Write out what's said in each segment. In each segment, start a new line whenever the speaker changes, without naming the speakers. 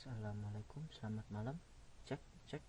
Assalamualaikum, selamat malam. Cek, cek.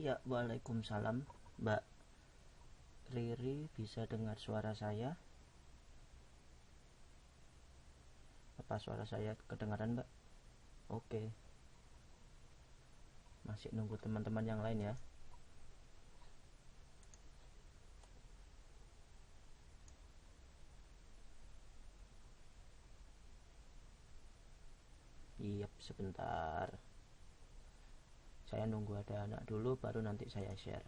Ya, waalaikumsalam, Mbak Riri. Bisa dengar suara saya? Apa suara saya kedengaran, Mbak? Oke. Masih nunggu teman-teman yang lain ya. Iya, sebentar. Saya nunggu ada anak dulu, baru nanti saya share.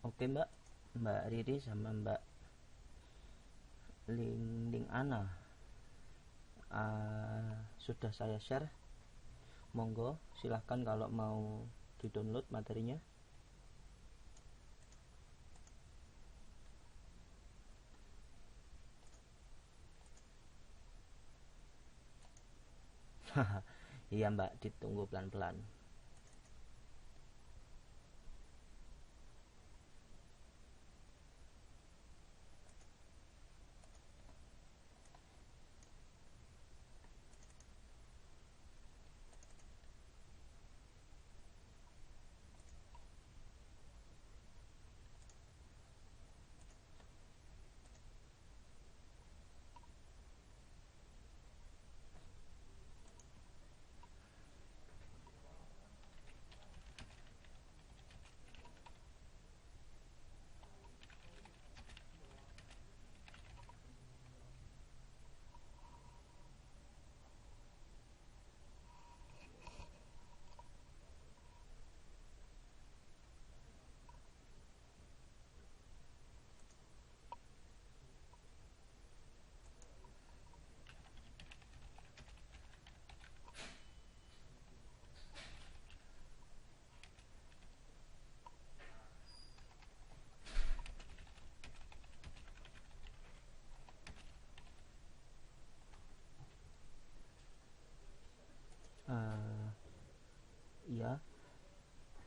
Oke, Mbak Riri sama Mbak Linding Ana. Sudah saya share. Monggo, silahkan kalau mau di-download materinya. Iya, Mbak, ditunggu pelan-pelan.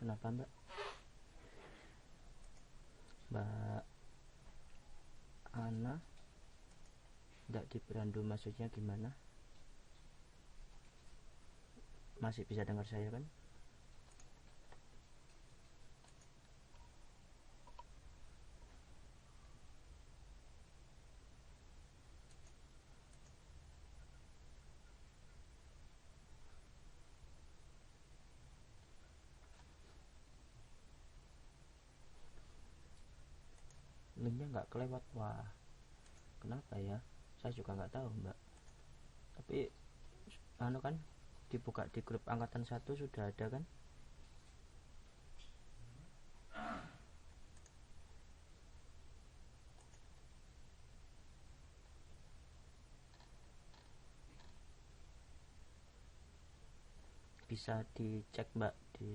Kenapa Mbak? Mbak Ana tidak di Perandu, maksudnya gimana? Masih bisa dengar saya kan? Linknya nggak kelewat. Wah, kenapa ya? Saya juga nggak tahu Mbak. Tapi anu kan dibuka di grup angkatan 1 sudah ada kan? Bisa dicek Mbak di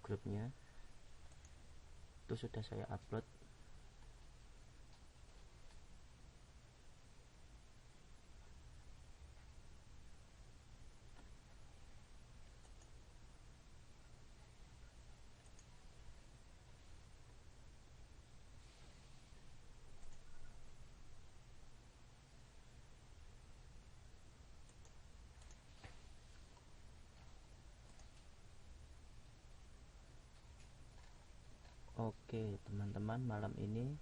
grupnya, itu sudah saya upload. Oke teman-teman, malam ini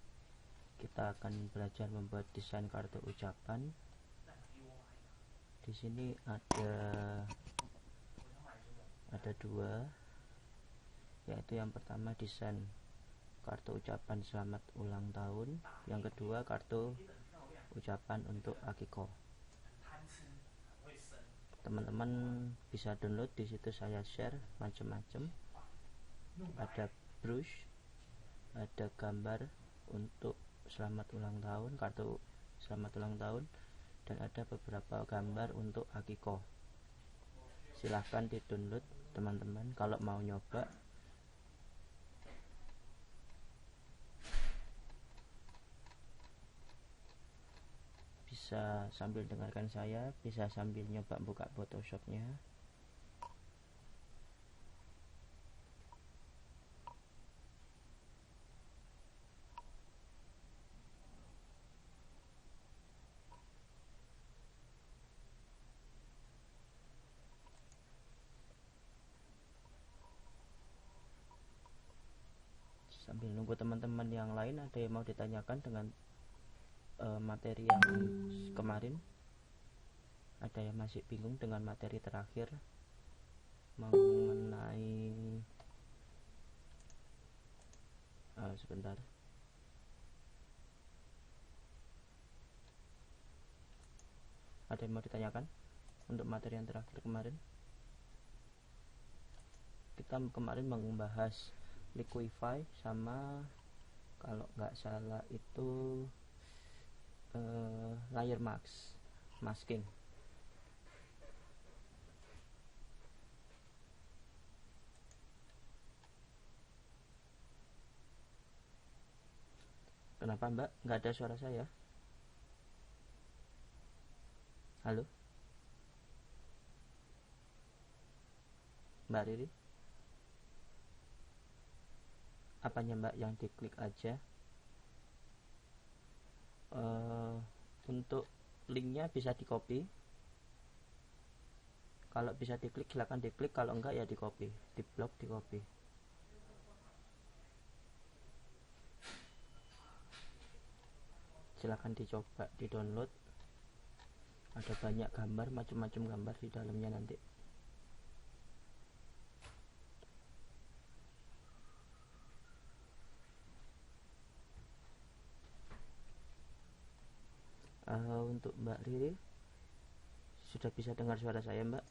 kita akan belajar membuat desain kartu ucapan. Di sini ada dua, yaitu yang pertama desain kartu ucapan selamat ulang tahun, yang kedua kartu ucapan untuk Akiko. Teman-teman bisa download, di situ saya share macam-macam. Ada brush, ada gambar untuk selamat ulang tahun, kartu selamat ulang tahun, dan ada beberapa gambar untuk Akiko. Silahkan di download teman-teman kalau mau nyoba. Bisa sambil dengarkan saya, bisa sambil nyoba buka Photoshopnya. Sambil nunggu teman-teman yang lain, ada yang mau ditanyakan dengan materi yang kemarin? Ada yang masih bingung dengan materi terakhir mengenai sebentar. Ada yang mau ditanyakan untuk materi yang terakhir kemarin? Kita kemarin membahas Liquify sama, kalau nggak salah itu layer masking. Kenapa Mbak? Nggak ada suara saya? Halo? Mbak Riri? Apanya Mbak yang diklik aja? Untuk linknya bisa di copy. Kalau bisa diklik silahkan diklik, kalau enggak ya di copy, di blok, di copy. Silahkan dicoba, di download. Ada banyak gambar, macam-macam gambar di dalamnya nanti. Untuk Mbak Riri, sudah bisa dengar suara saya Mbak?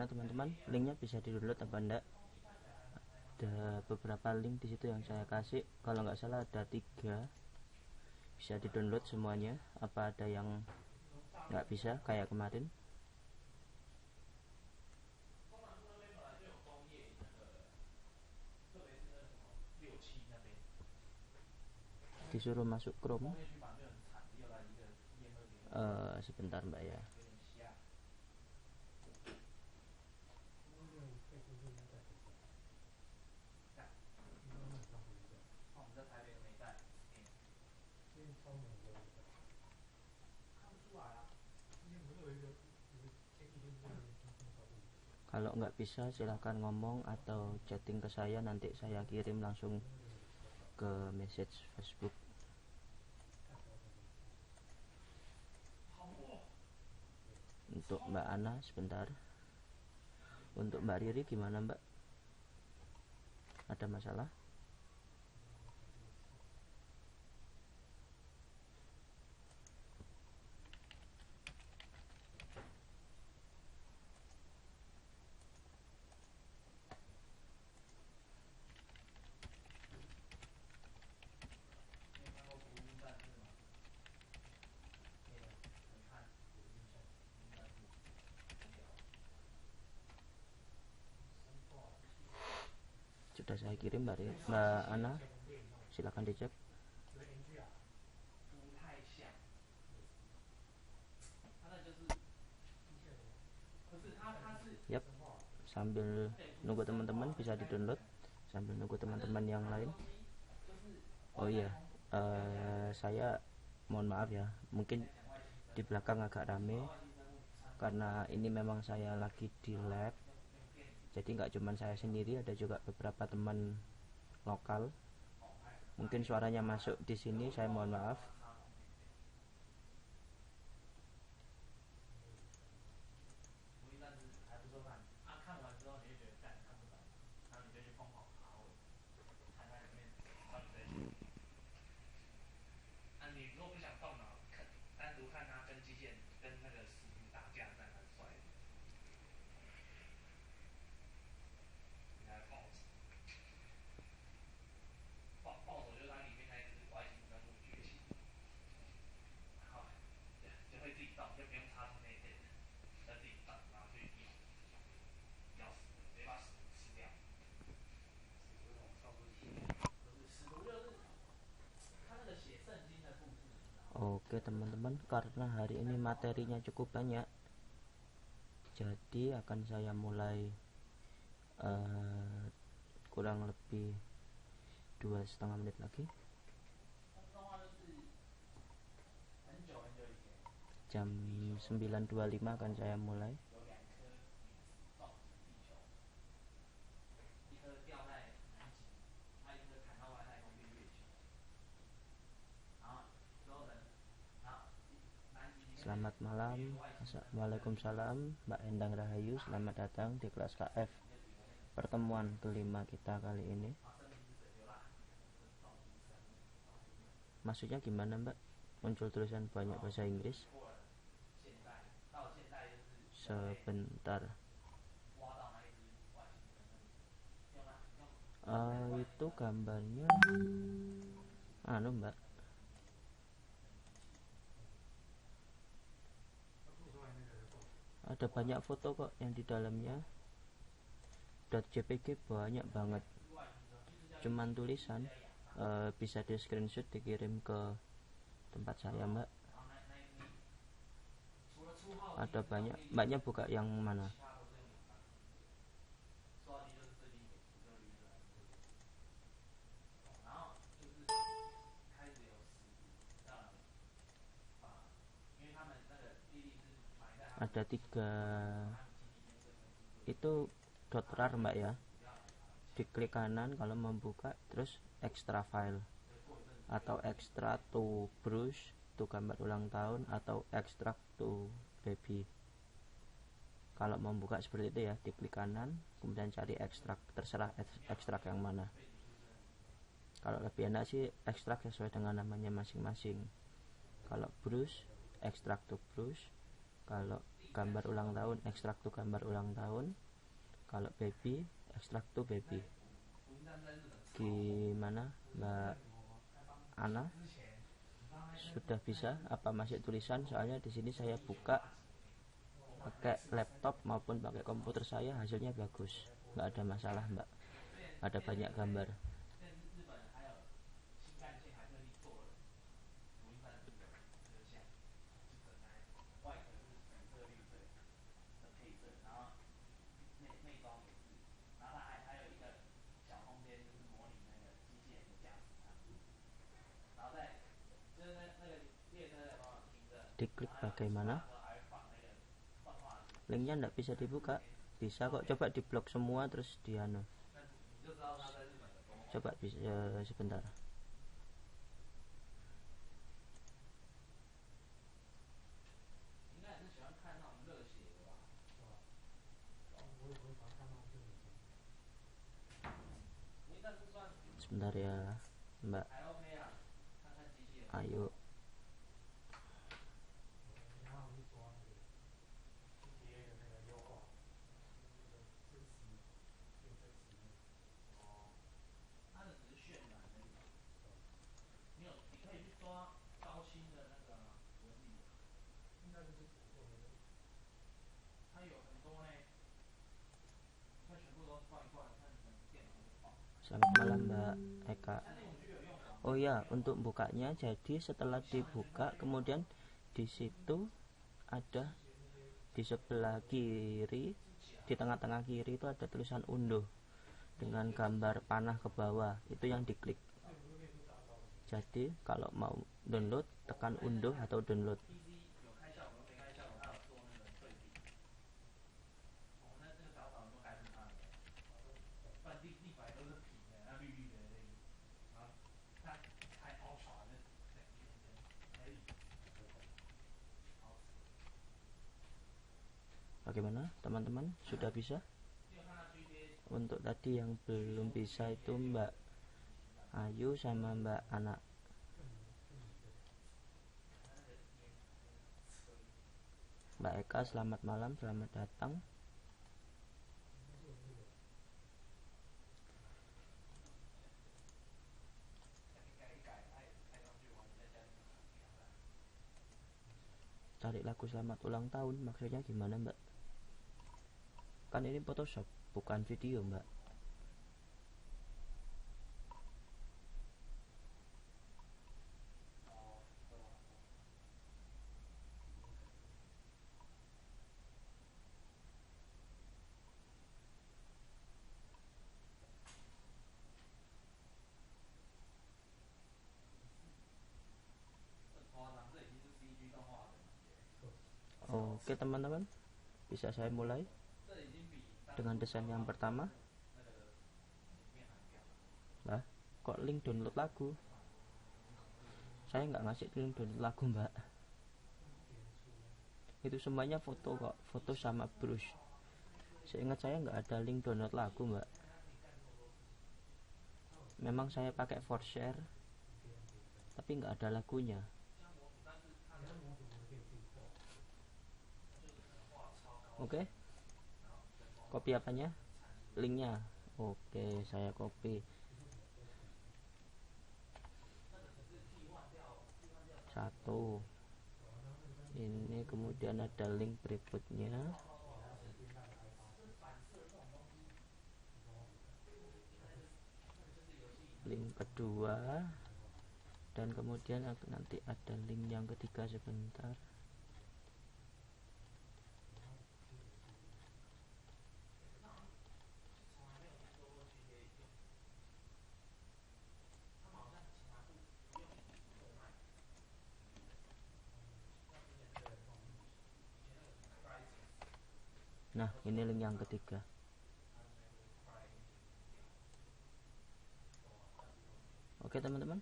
gimana teman-teman, linknya bisa di download apa enggak? Ada beberapa link di situ yang saya kasih, kalau nggak salah ada 3, bisa di download semuanya. Apa ada yang nggak bisa kayak kemarin? Disuruh masuk Chrome. Sebentar mbak ya. Kalau nggak bisa silahkan ngomong atau chatting ke saya, nanti saya kirim langsung ke message Facebook. Untuk Mbak Ana sebentar. Untuk Mbak Riri gimana Mbak? Ada masalah? Sudah saya kirim Mbak Ana, silakan dicek. Yap, sambil nunggu teman-teman bisa di download, sambil nunggu teman-teman yang lain. Oh iya, saya mohon maaf ya, mungkin di belakang agak rame karena ini memang saya lagi di lab. Jadi nggak cuma saya sendiri, ada juga beberapa teman lokal. Mungkin suaranya masuk di sini, saya mohon maaf. Oke teman-teman, karena hari ini materinya cukup banyak, jadi akan saya mulai kurang lebih 2,5 menit lagi. Jam 9.25 akan saya mulai. Selamat malam, Waalaikumsalam, Mbak Endang Rahayu, selamat datang di kelas KF. Pertemuan kelima kita kali ini. Maksudnya gimana Mbak? Muncul tulisan banyak bahasa Inggris. Sebentar. Itu gambarnya Mbak, ada banyak foto kok yang di dalamnya. .jpg banyak banget, cuman tulisan. Bisa di screenshot dikirim ke tempat saya Mbak. Ada banyak. Mbaknya buka yang mana? Ada 3, itu .rar Mbak ya. Diklik kanan kalau membuka, terus extra file atau extract to brush, to gambar ulang tahun, atau extract to baby. Kalau membuka seperti itu ya, diklik kanan kemudian cari ekstrak, terserah ekstrak yang mana. Kalau lebih enak sih ekstrak sesuai dengan namanya masing-masing. Kalau brush, ekstrak to brush. Kalau gambar ulang tahun, ekstrak tuh gambar ulang tahun. Kalau baby, ekstrak tuh baby. Gimana Mbak Ana? Sudah bisa apa masih tulisan? Soalnya di sini saya buka pakai laptop maupun pakai komputer saya, hasilnya bagus, nggak ada masalah Mbak, ada banyak gambar. Diklik bagaimana? Linknya nggak bisa dibuka. Bisa kok, coba diblok semua terus dianu. Coba bisa sebentar. Sebentar ya Mbak. Ayo. Selamat malam Mbak Eka. Oh ya, untuk bukanya jadi setelah dibuka kemudian di situ ada di sebelah kiri, di tengah-tengah kiri itu ada tulisan unduh dengan gambar panah ke bawah, itu yang diklik. Jadi kalau mau download tekan unduh atau download. Bagaimana teman-teman, sudah bisa? Untuk tadi yang belum bisa itu Mbak Ayu sama Mbak Ana. Mbak Eka, selamat malam, selamat datang. Cari lagu selamat ulang tahun, maksudnya gimana Mbak? Kan ini Photoshop, bukan video Mbak. Oke teman-teman, bisa saya mulai dengan desain yang pertama. Lah, kok link download lagu? Saya nggak ngasih link download lagu Mbak. Itu semuanya foto kok, foto sama brush. Seingat saya nggak ada link download lagu Mbak. Memang saya pakai ForShare, tapi nggak ada lagunya. Oke, copy apanya? Linknya. Oke, saya copy. Satu. Ini kemudian ada link berikutnya. Link kedua. Dan kemudian nanti ada link yang ketiga sebentar. Nah, ini link yang ketiga. Oke teman-teman,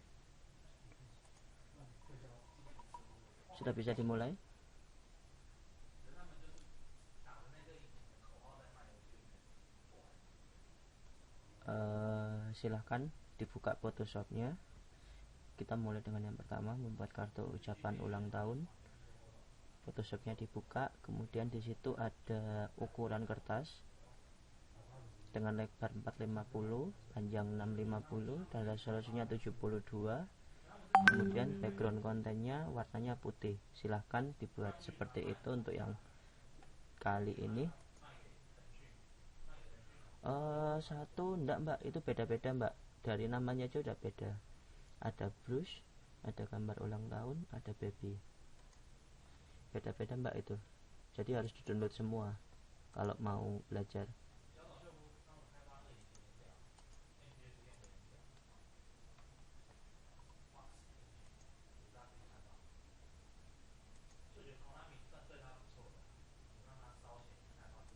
sudah bisa dimulai. Silahkan dibuka Photoshopnya. Kita mulai dengan yang pertama, membuat kartu ucapan ulang tahun. Photoshopnya dibuka, kemudian di situ ada ukuran kertas dengan lebar 450, panjang 650 dan resolusinya 72. Kemudian background kontennya warnanya putih. Silahkan dibuat seperti itu untuk yang kali ini. Satu enggak mbak, itu beda-beda mbak, dari namanya aja udah beda. Ada brush, ada gambar ulang tahun, ada baby, beda-beda mbak itu. Jadi harus di-download semua kalau mau belajar.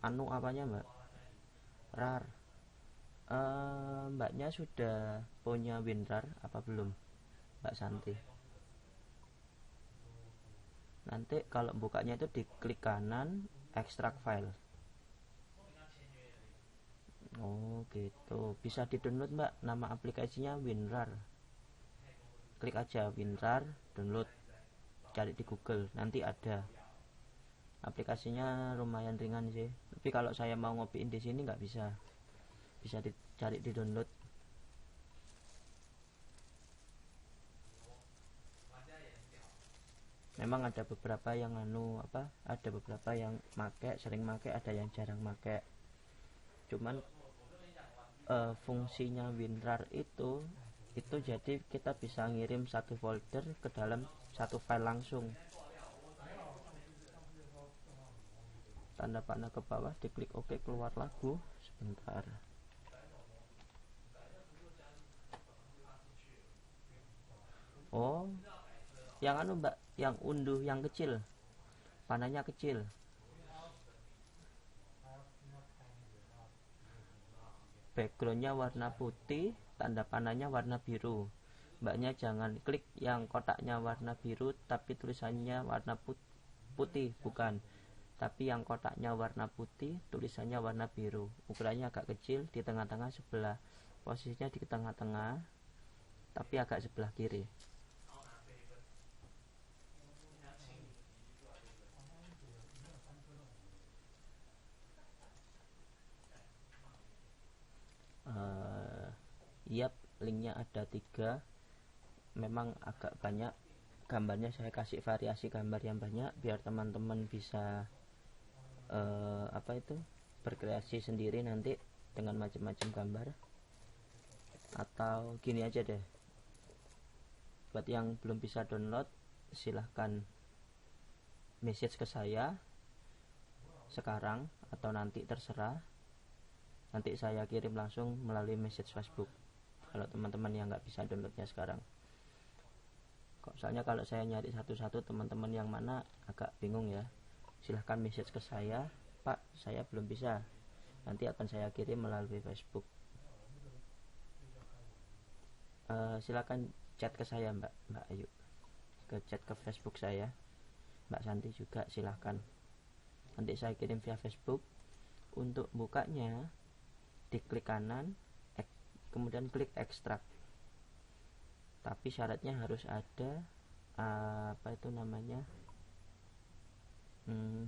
Anu apanya mbak? RAR. Mbaknya sudah punya WinRAR apa belum Mbak Santi? Nanti kalau bukanya itu diklik kanan, ekstrak file. Oh gitu, bisa di-download mbak, nama aplikasinya WinRAR. Klik aja WinRAR, download, cari di Google, nanti ada. Aplikasinya lumayan ringan sih, tapi kalau saya mau ngopiin di sini nggak bisa. Bisa dicari di download. Memang ada beberapa yang ada beberapa yang sering make, ada yang jarang make. Cuman fungsinya WinRAR itu jadi kita bisa ngirim satu folder ke dalam satu file langsung. Tanda panah ke bawah, diklik OK, keluar lagu. Sebentar. Oh, yang mbak, yang unduh yang kecil, panahnya kecil. Backgroundnya warna putih, tanda panahnya warna biru. Mbaknya jangan klik yang kotaknya warna biru tapi tulisannya warna putih, bukan. Tapi yang kotaknya warna putih, tulisannya warna biru. Ukurannya agak kecil, di tengah-tengah sebelah. Posisinya di tengah-tengah, tapi agak sebelah kiri. Yap, linknya ada 3. Memang agak banyak gambarnya, saya kasih variasi gambar yang banyak biar teman-teman bisa berkreasi sendiri nanti dengan macam-macam gambar. Atau gini aja deh, buat yang belum bisa download, silahkan message ke saya sekarang atau nanti, terserah. Nanti saya kirim langsung melalui message Facebook kalau teman-teman yang nggak bisa downloadnya sekarang. Soalnya kalau saya nyari satu-satu teman-teman yang mana agak bingung ya. Silahkan message ke saya, Pak saya belum bisa, nanti akan saya kirim melalui Facebook. Silahkan chat ke saya Mbak Ayu, ke chat ke Facebook saya. Mbak Santi juga silahkan, nanti saya kirim via Facebook. Untuk bukanya diklik kanan, kemudian klik ekstrak. Tapi syaratnya harus ada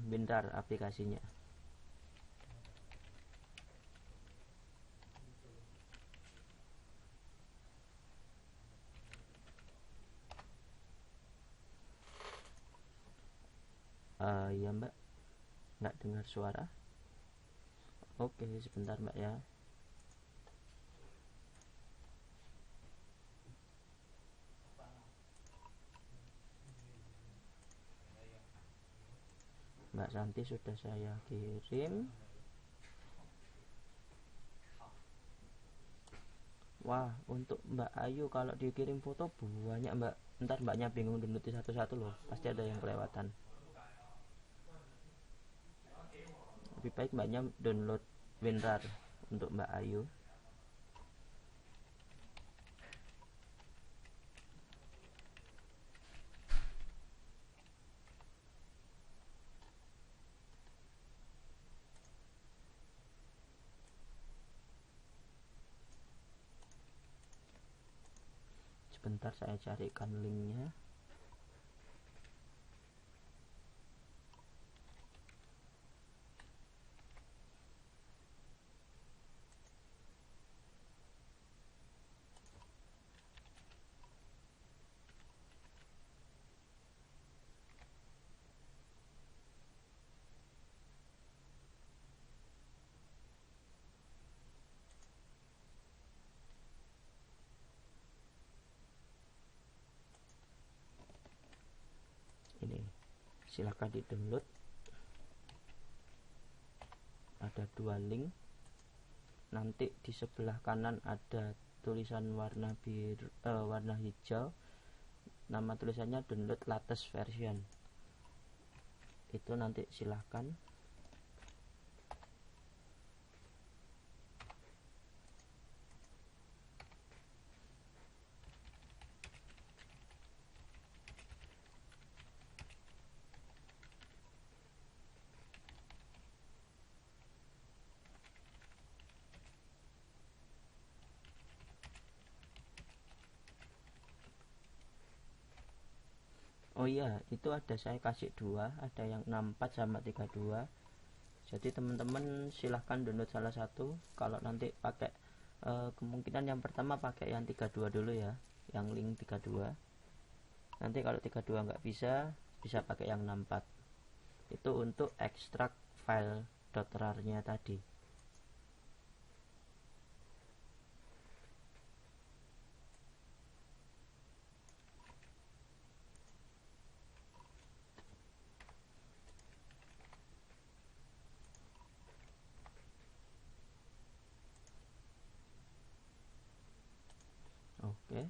WinRAR aplikasinya. Ya mbak, nggak dengar suara. Oke, sebentar mbak ya. Mbak Santi sudah saya kirim. Wah, untuk Mbak Ayu kalau dikirim foto banyak mbak, ntar mbaknya bingung download satu-satu loh, pasti ada yang kelewatan. Lebih baik mbaknya download WinRAR untuk Mbak Ayu. Sebentar saya carikan linknya. silahkan di download. Ada 2 link, nanti di sebelah kanan ada tulisan warna biru, warna hijau, nama tulisannya download latest version. Itu nanti silahkan. Oh iya, itu ada saya kasih 2, ada yang 64 sama 32. Jadi teman-teman silahkan download salah satu. Kalau nanti pakai kemungkinan yang pertama pakai yang 32 dulu ya, yang link 32. Nanti kalau 32 nggak bisa pakai yang 64. Itu untuk ekstrak file .rar nya tadi. Oke.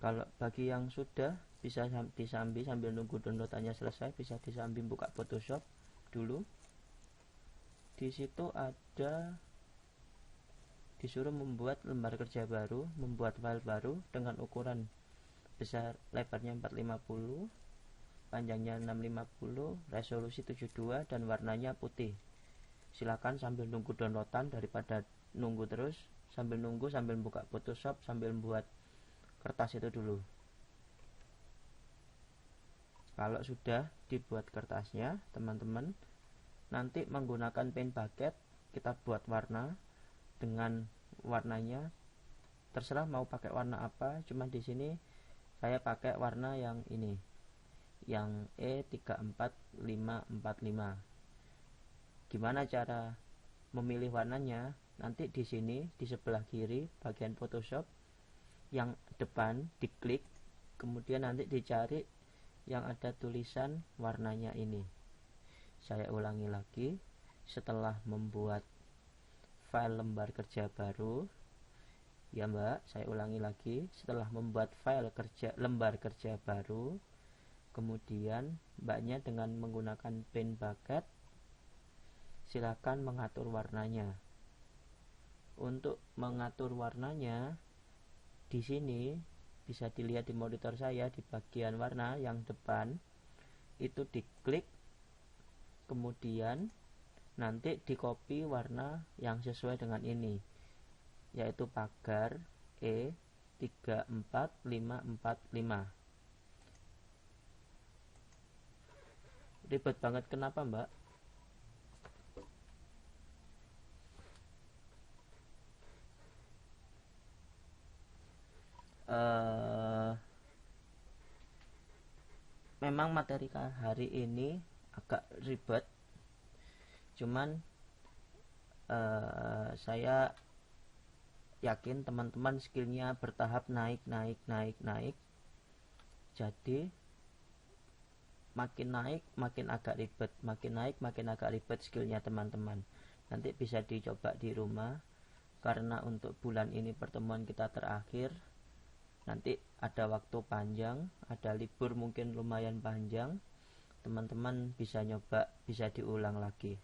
Kalau bagi yang sudah bisa disambi sambil nunggu downloadannya selesai, bisa disambi buka Photoshop dulu. Di situ ada disuruh membuat lembar kerja baru, membuat file baru dengan ukuran besar, lebarnya 450, panjangnya 650, resolusi 72 dan warnanya putih. Silakan sambil nunggu downloadan, daripada nunggu terus, sambil nunggu sambil buka Photoshop sambil buat kertas itu dulu. Kalau sudah dibuat kertasnya, teman-teman nanti menggunakan paint bucket kita buat warna. Dengan warnanya terserah mau pakai warna apa, cuman di sini saya pakai warna yang ini, yang E34545. Gimana cara memilih warnanya? Nanti di sini di sebelah kiri bagian Photoshop yang depan diklik, kemudian nanti dicari yang ada tulisan warnanya ini. Saya ulangi lagi, setelah membuat file lembar kerja baru, ya Mbak, saya ulangi lagi, setelah membuat file lembar kerja baru, kemudian Mbaknya dengan menggunakan paint bucket silakan mengatur warnanya. Untuk mengatur warnanya di sini bisa dilihat di monitor saya di bagian warna yang depan itu diklik, kemudian nanti di copy warna yang sesuai dengan ini, yaitu pagar E34545. Ribet banget, kenapa Mbak? Memang materi hari ini agak ribet, cuman saya yakin teman-teman skillnya bertahap naik. Jadi makin naik makin agak ribet, makin naik makin agak ribet skillnya teman-teman. Nanti bisa dicoba di rumah, karena untuk bulan ini pertemuan kita terakhir. Nanti ada waktu panjang, ada libur mungkin lumayan panjang, teman-teman bisa nyoba, bisa diulang lagi.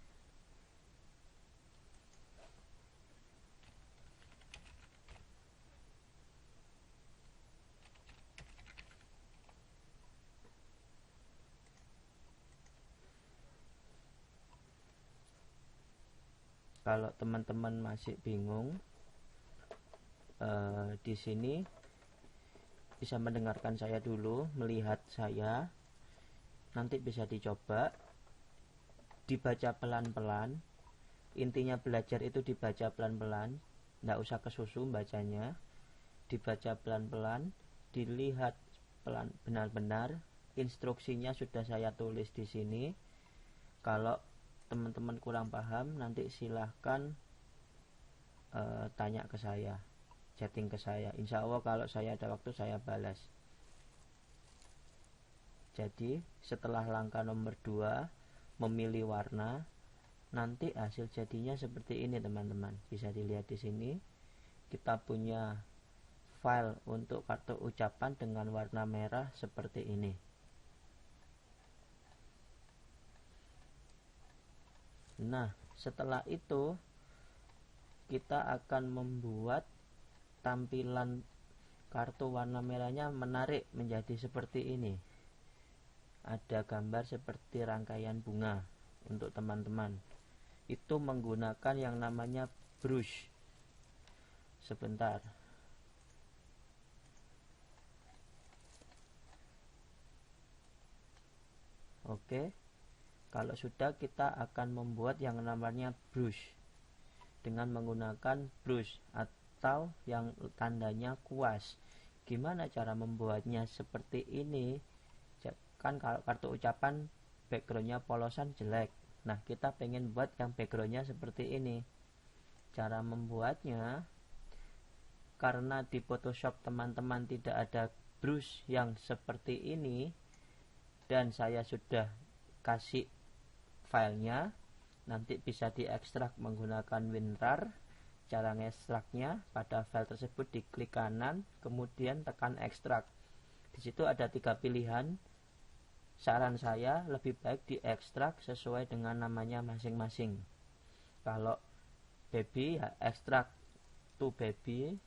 Kalau teman-teman masih bingung, di sini bisa mendengarkan saya dulu, melihat saya, nanti bisa dicoba, dibaca pelan-pelan. Intinya belajar itu dibaca pelan-pelan, tidak usah kesusu bacanya, dibaca pelan-pelan, dilihat pelan benar-benar. Instruksinya sudah saya tulis di sini. Kalau teman-teman kurang paham, nanti silahkan tanya ke saya, chatting ke saya. Insya Allah kalau saya ada waktu saya balas. Jadi setelah langkah nomor 2 memilih warna, nanti hasil jadinya seperti ini teman-teman. Bisa dilihat di sini kita punya file untuk kartu ucapan dengan warna merah seperti ini. Nah, setelah itu kita akan membuat tampilan kartu warna merahnya menarik menjadi seperti ini. Ada gambar seperti rangkaian bunga untuk teman-teman. Itu menggunakan yang namanya brush. Sebentar. Oke. Kalau sudah, kita akan membuat yang namanya brush dengan menggunakan brush atau yang tandanya kuas. Gimana cara membuatnya seperti ini? Kan kalau kartu ucapan backgroundnya polosan jelek. Nah, kita pengen buat yang backgroundnya seperti ini. Cara membuatnya, karena di Photoshop teman-teman tidak ada brush yang seperti ini, dan saya sudah kasih filenya, nanti bisa diekstrak menggunakan WinRAR. Cara ngekstraknya, pada file tersebut diklik kanan, kemudian tekan ekstrak. Di situ ada 3 pilihan. Saran saya lebih baik diekstrak sesuai dengan namanya masing-masing. Kalau baby ya ekstrak to baby,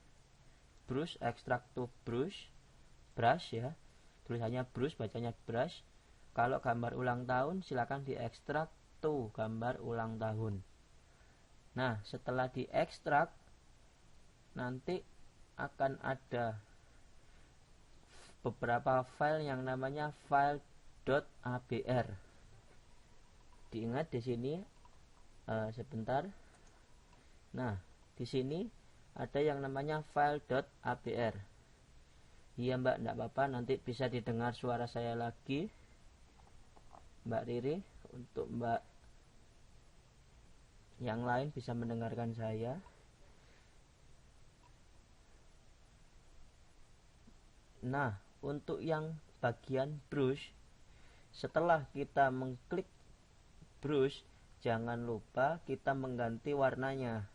brush ekstrak to brush, brush ya, tulisannya brush bacanya brush. Kalau gambar ulang tahun silakan diekstrak to gambar ulang tahun. Nah, setelah diekstrak nanti akan ada beberapa file yang namanya file .abr. Diingat di sini sebentar. Nah, di sini ada yang namanya file .abr. Iya Mbak, enggak apa-apa, nanti bisa didengar suara saya lagi Mbak Riri. Untuk Mbak yang lain bisa mendengarkan saya. Nah, untuk yang bagian brush, setelah kita mengklik brush, jangan lupa kita mengganti warnanya.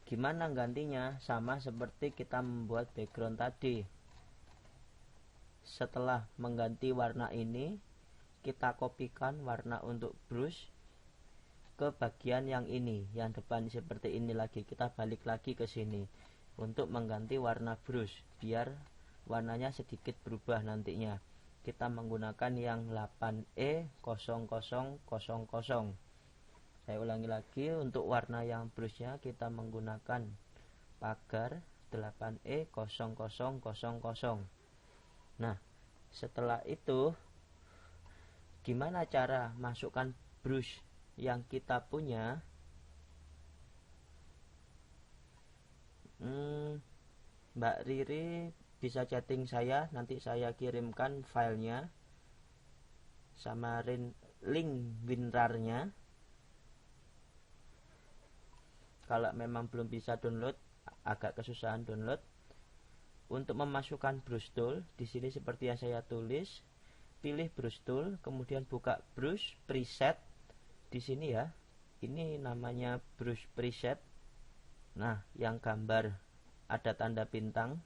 Gimana gantinya? Sama seperti kita membuat background tadi. Setelah mengganti warna ini, kita kopikan warna untuk brush ke bagian yang ini, yang depan seperti ini lagi. Kita balik lagi ke sini untuk mengganti warna brush biar warnanya sedikit berubah nantinya. Kita menggunakan yang 8E0000. Saya ulangi lagi, untuk warna yang brushnya kita menggunakan pagar 8E0000. Nah, setelah itu gimana cara masukkan brush yang kita punya? Mbak Riri bisa chatting saya, nanti saya kirimkan filenya sama link WinRAR-nya. Kalau memang belum bisa download, agak kesusahan download. Untuk memasukkan brush tool, di sini seperti yang saya tulis, pilih brush tool, kemudian buka brush preset. Di sini ya, ini namanya brush preset. Nah, yang gambar ada tanda bintang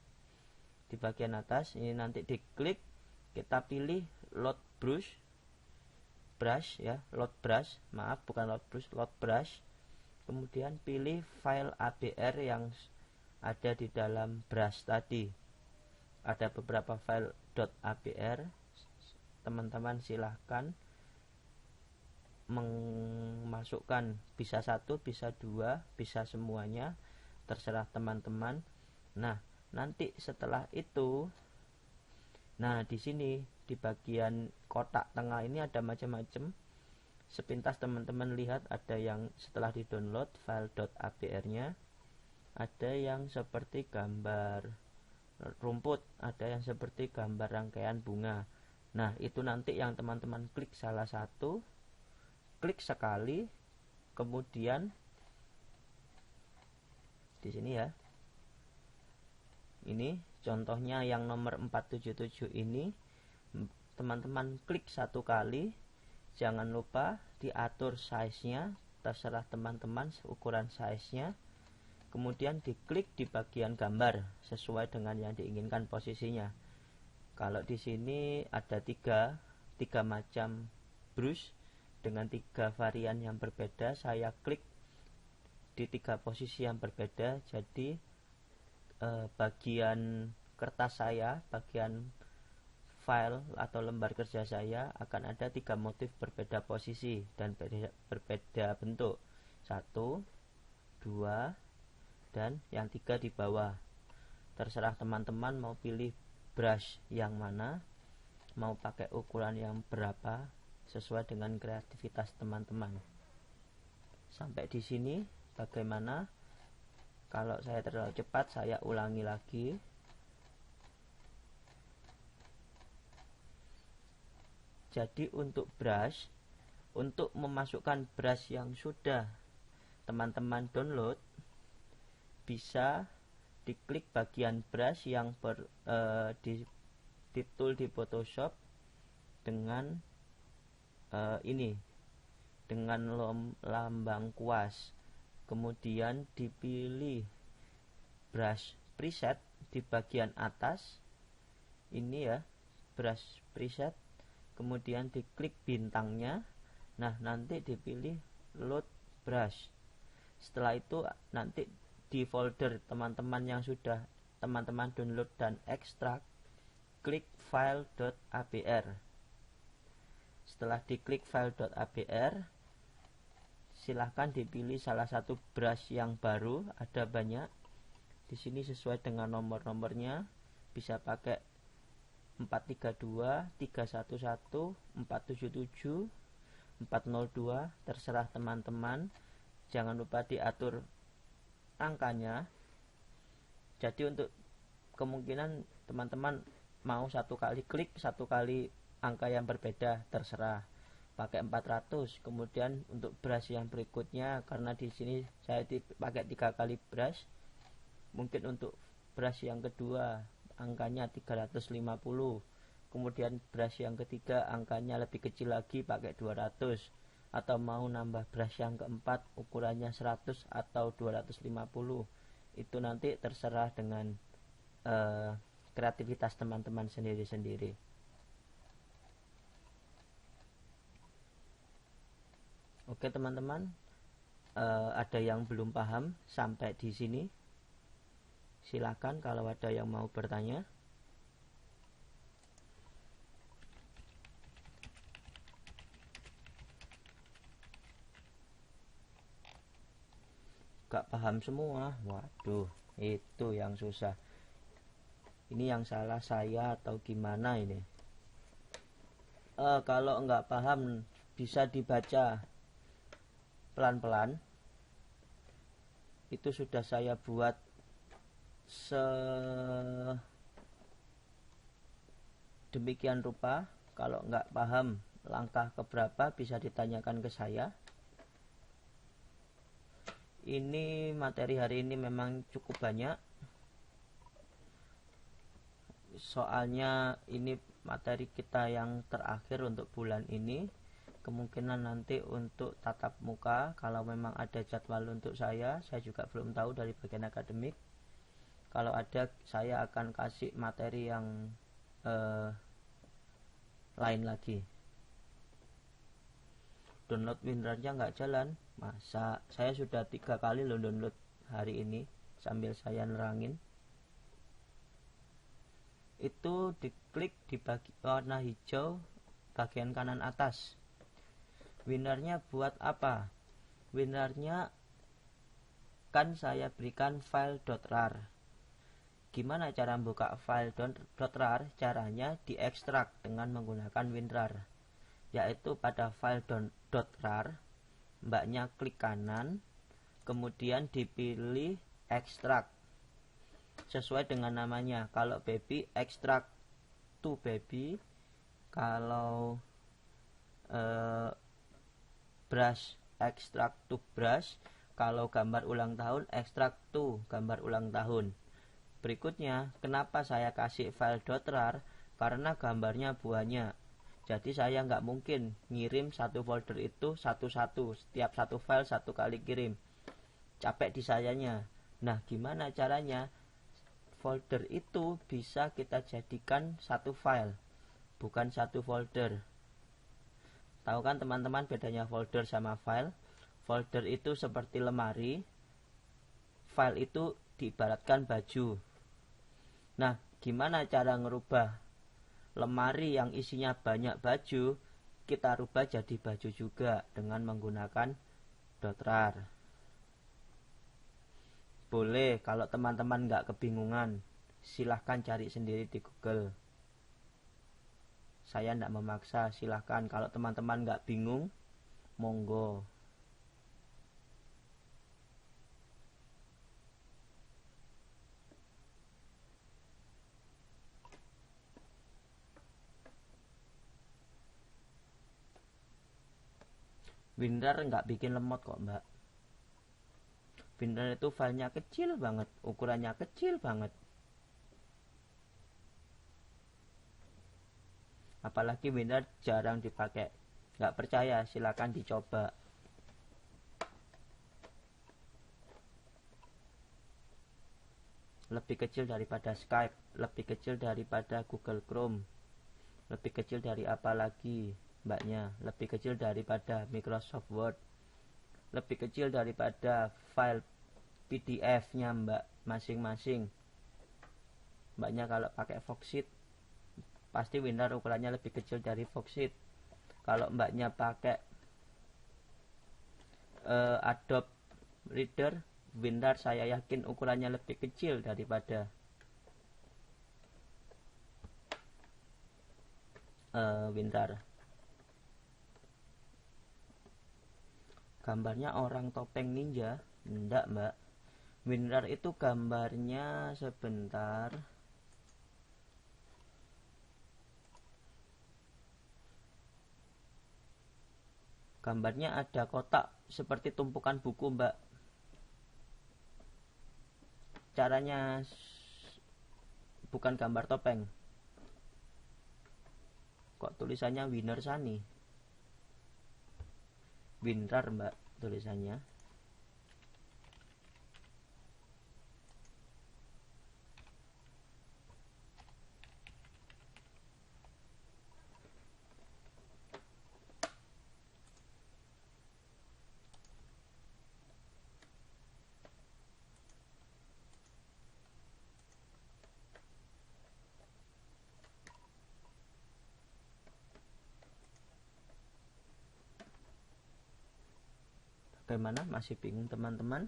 di bagian atas, ini nanti diklik, kita pilih load brush ya, load brush, maaf bukan load brush, load brush. Kemudian pilih file ABR yang ada di dalam brush tadi. Ada beberapa file .abr. Teman-teman silahkan memasukkan, bisa 1, bisa 2, bisa semuanya, terserah teman-teman. Nah, nanti setelah itu, nah di sini di bagian kotak tengah ini ada macam-macam. Sepintas teman-teman lihat, ada yang setelah di-download file .abr-nya, ada yang seperti gambar rumput, ada yang seperti gambar rangkaian bunga. Nah, itu nanti yang teman-teman klik salah satu, klik sekali, kemudian di sini ya. Ini contohnya yang nomor 477 ini, teman-teman klik satu kali, jangan lupa diatur size-nya, terserah teman-teman ukuran size-nya. Kemudian diklik di bagian gambar sesuai dengan yang diinginkan posisinya. Kalau di sini ada tiga macam brush dengan 3 varian yang berbeda, saya klik di 3 posisi yang berbeda. Jadi bagian kertas saya, bagian file atau lembar kerja saya akan ada 3 motif berbeda posisi dan berbeda bentuk. 1, 2, dan yang 3 di bawah. Terserah teman-teman mau pilih brush yang mana, mau pakai ukuran yang berapa, sesuai dengan kreativitas teman-teman. Sampai di sini bagaimana? Kalau saya terlalu cepat, saya ulangi lagi. Jadi untuk brush, untuk memasukkan brush yang sudah teman-teman download, bisa diklik bagian brush yang di tool di Photoshop dengan ini, dengan lambang kuas. Kemudian dipilih brush preset di bagian atas ini ya, brush preset. Kemudian diklik bintangnya. Nah, nanti dipilih load brush. Setelah itu nanti di folder teman-teman yang sudah teman-teman download dan ekstrak, klik file.abr. Setelah diklik file.abr, silahkan dipilih salah satu brush yang baru, ada banyak. Di sini sesuai dengan nomor-nomornya, bisa pakai 432, 311, 477, 402, terserah teman-teman. Jangan lupa diatur angkanya. Jadi untuk kemungkinan teman-teman mau satu kali klik, satu kali angka yang berbeda, terserah. Pakai 400. Kemudian untuk brush yang berikutnya, karena di sini saya pakai 3 kali brush, mungkin untuk brush yang kedua angkanya 350. Kemudian brush yang ketiga angkanya lebih kecil lagi, pakai 200. Atau mau nambah brush yang keempat ukurannya 100 atau 250, itu nanti terserah dengan kreativitas teman-teman sendiri-sendiri. Oke teman-teman, ada yang belum paham sampai di sini? Silakan kalau ada yang mau bertanya. Gak paham semua? Waduh, itu yang susah. Ini yang salah saya atau gimana ini? Kalau nggak paham, bisa dibaca pelan-pelan. Itu sudah saya buat sedemikian rupa. Kalau nggak paham langkah keberapa, bisa ditanyakan ke saya. Ini materi hari ini memang cukup banyak, soalnya ini materi kita yang terakhir untuk bulan ini. Kemungkinan nanti untuk tatap muka, kalau memang ada jadwal untuk saya juga belum tahu dari bagian akademik. Kalau ada, saya akan kasih materi yang lain lagi. Download WinRAR-nya nggak jalan. Masa saya sudah 3 kali lo download hari ini sambil saya nerangin. Itu diklik di warna hijau bagian kanan atas. WinRAR-nya buat apa? WinRAR-nya kan saya berikan file.rar. Gimana cara buka file.rar? Caranya diekstrak dengan menggunakan WinRAR, yaitu pada file.rar, mbaknya klik kanan, kemudian dipilih ekstrak sesuai dengan namanya. Kalau baby, ekstrak to baby. Kalau brush, ekstrak to brush. Kalau gambar ulang tahun, ekstrak to gambar ulang tahun. Berikutnya, kenapa saya kasih file .rar? Karena gambarnya banyak. Jadi saya nggak mungkin ngirim satu folder itu satu-satu, setiap satu file satu kali kirim. Capek di sayanya. Nah, gimana caranya? Folder itu bisa kita jadikan satu file, bukan satu folder. Tahu kan teman-teman bedanya folder sama file? Folder itu seperti lemari, file itu diibaratkan baju. Nah, gimana cara ngerubah lemari yang isinya banyak baju, kita rubah jadi baju juga dengan menggunakan .rar. Boleh, kalau teman-teman nggak kebingungan, silahkan cari sendiri di Google. Saya tidak memaksa, silahkan. Kalau teman-teman nggak bingung, monggo. WinRAR nggak bikin lemot kok, Mbak. WinRAR itu filenya kecil banget, ukurannya kecil banget. Apalagi WinRAR jarang dipakai. Nggak percaya, silakan dicoba. Lebih kecil daripada Skype, lebih kecil daripada Google Chrome, lebih kecil dari apa lagi mbaknya, lebih kecil daripada Microsoft Word, lebih kecil daripada file PDF-nya mbak masing-masing. Mbaknya kalau pakai Foxit, pasti WinRAR ukurannya lebih kecil dari Foxit. Kalau mbaknya pakai Adobe Reader, WinRAR saya yakin ukurannya lebih kecil daripada WinRAR. Gambarnya orang topeng ninja? Enggak, mbak. WinRAR itu gambarnya sebentar. Gambarnya ada kotak seperti tumpukan buku, mbak. Caranya bukan gambar topeng. Kok tulisannya Winner Sani? WinRAR, mbak, tulisannya. Bagaimana? Masih bingung teman-teman?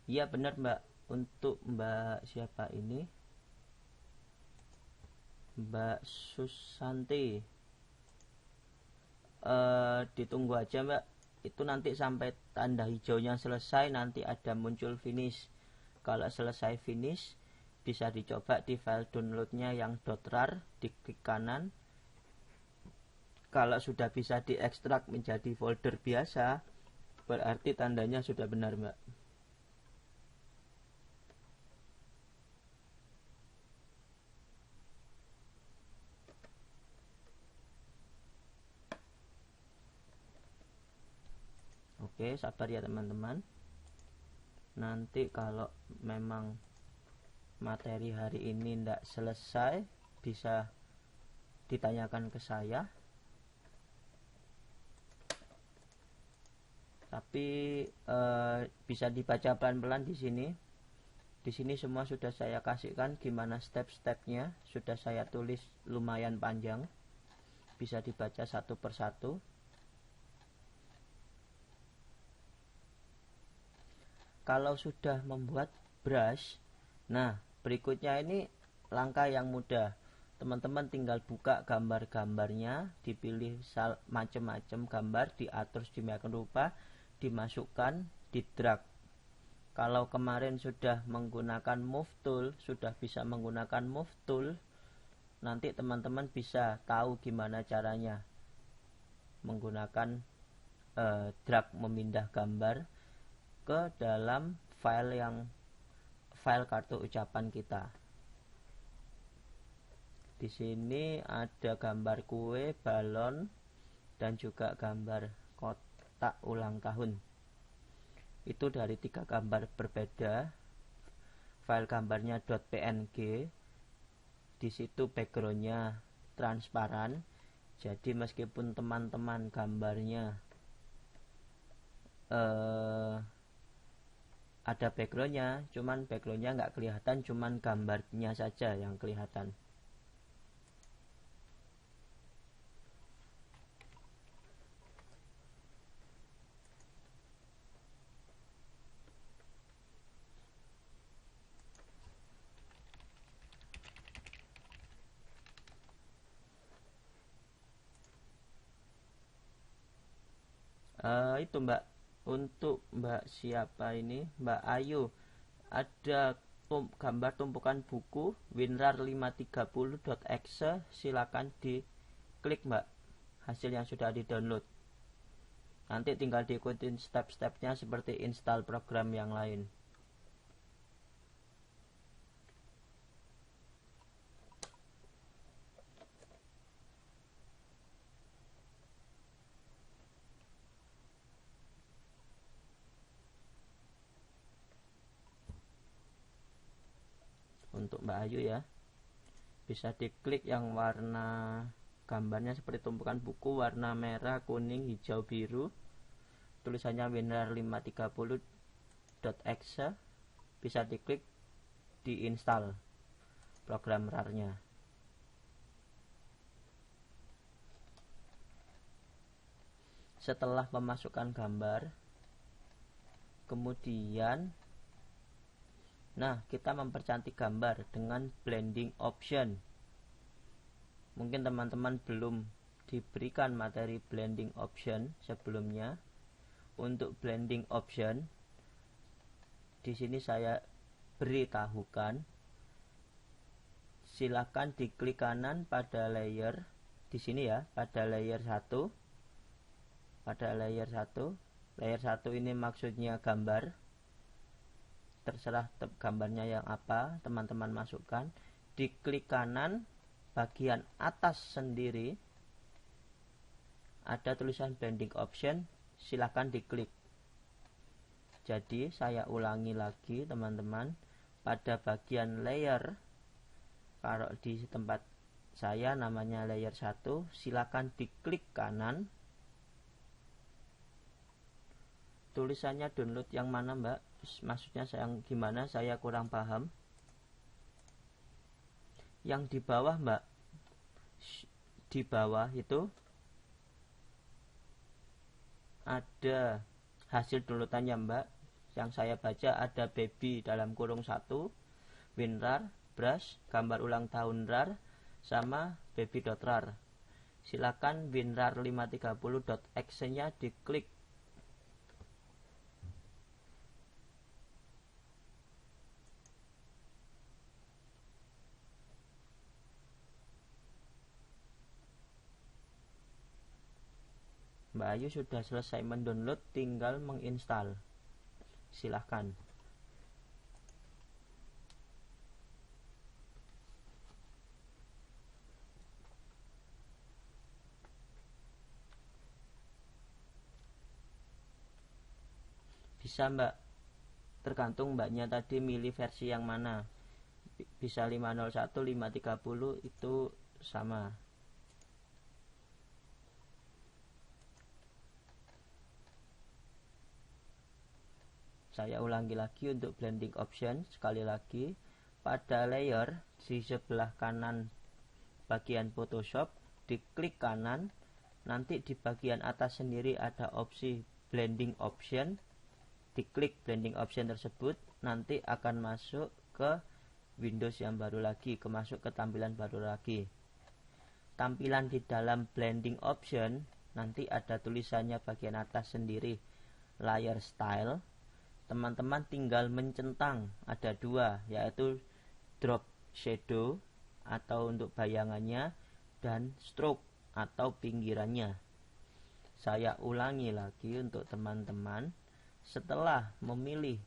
Iya benar mbak. Untuk mbak siapa ini? Mbak Susanti. Ditunggu aja mbak. Itu nanti sampai tanda hijaunya selesai, nanti ada muncul finish. Kalau selesai finish, bisa dicoba di file downloadnya yang .rar, diklik kanan. Kalau sudah bisa diekstrak menjadi folder biasa, berarti tandanya sudah benar mbak. Oke, sabar ya teman-teman. Nanti kalau memang materi hari ini tidak selesai, bisa ditanyakan ke saya. Tapi bisa dibaca pelan-pelan di sini. Di sini semua sudah saya kasihkan gimana step-stepnya, sudah saya tulis lumayan panjang. Bisa dibaca satu persatu. Kalau sudah membuat brush, nah berikutnya ini langkah yang mudah. Teman-teman tinggal buka gambar-gambarnya, dipilih macam-macam gambar, diatur sedemikian rupa, dimasukkan, di drag. Kalau kemarin sudah menggunakan move tool, sudah bisa menggunakan move tool, nanti teman-teman bisa tahu gimana caranya menggunakan drag, memindah gambar ke dalam file kartu ucapan kita. Di sini ada gambar kue, balon, dan juga gambar kotak ulang tahun. Itu dari 3 gambar berbeda. File gambarnya .png. Di situ backgroundnya transparan. Jadi meskipun teman-teman gambarnya ada backgroundnya, cuman backgroundnya nggak kelihatan, cuman gambarnya saja yang kelihatan. Itu Mbak, untuk Mbak siapa ini, Mbak Ayu, ada gambar tumpukan buku winrar530.exe, silakan diklik Mbak, hasil yang sudah di download. Nanti tinggal diikutin step-stepnya seperti install program yang lain. Untuk Mbak Ayu ya, bisa diklik yang warna gambarnya seperti tumpukan buku, warna merah, kuning, hijau, biru, tulisannya winrar530.exe, bisa diklik, diinstal program RAR-nya. Setelah memasukkan gambar, kemudian kita mempercantik gambar dengan blending option. Mungkin teman-teman belum diberikan materi blending option sebelumnya. Untuk blending option, di sini saya beritahukan, silakan diklik kanan pada layer di sini ya, pada layer 1. Pada layer 1. Layer 1 ini maksudnya gambar. Terserah gambarnya yang apa teman-teman masukkan. Diklik kanan bagian atas sendiri ada tulisan blending option, silahkan diklik. Jadi saya ulangi lagi teman-teman, pada bagian layer, kalau di tempat saya namanya layer 1, silahkan diklik kanan. Tulisannya download yang mana Mbak? Maksudnya yang gimana, saya kurang paham. Yang di bawah Mbak, di bawah itu ada hasil downloadannya Mbak. Yang saya baca ada baby dalam kurung 1, winrar, brush, gambar ulang tahun RAR, sama baby.rar. Silakan winrar530.exe nya diklik. Mbak Ayu sudah selesai mendownload, tinggal menginstal. Silahkan. Bisa Mbak, tergantung Mbaknya tadi milih versi yang mana. Bisa 501, 530, itu sama. Saya ulangi lagi untuk blending option. Sekali lagi, pada layer di sebelah kanan bagian Photoshop, diklik kanan, nanti di bagian atas sendiri ada opsi blending option. Diklik blending option tersebut, nanti akan masuk ke Windows yang baru lagi, masuk ke tampilan baru lagi. Tampilan di dalam blending option nanti ada tulisannya bagian atas sendiri, layer style. Teman-teman tinggal mencentang, ada dua, yaitu drop shadow atau untuk bayangannya, dan stroke atau pinggirannya. Saya ulangi lagi untuk teman-teman. Setelah memilih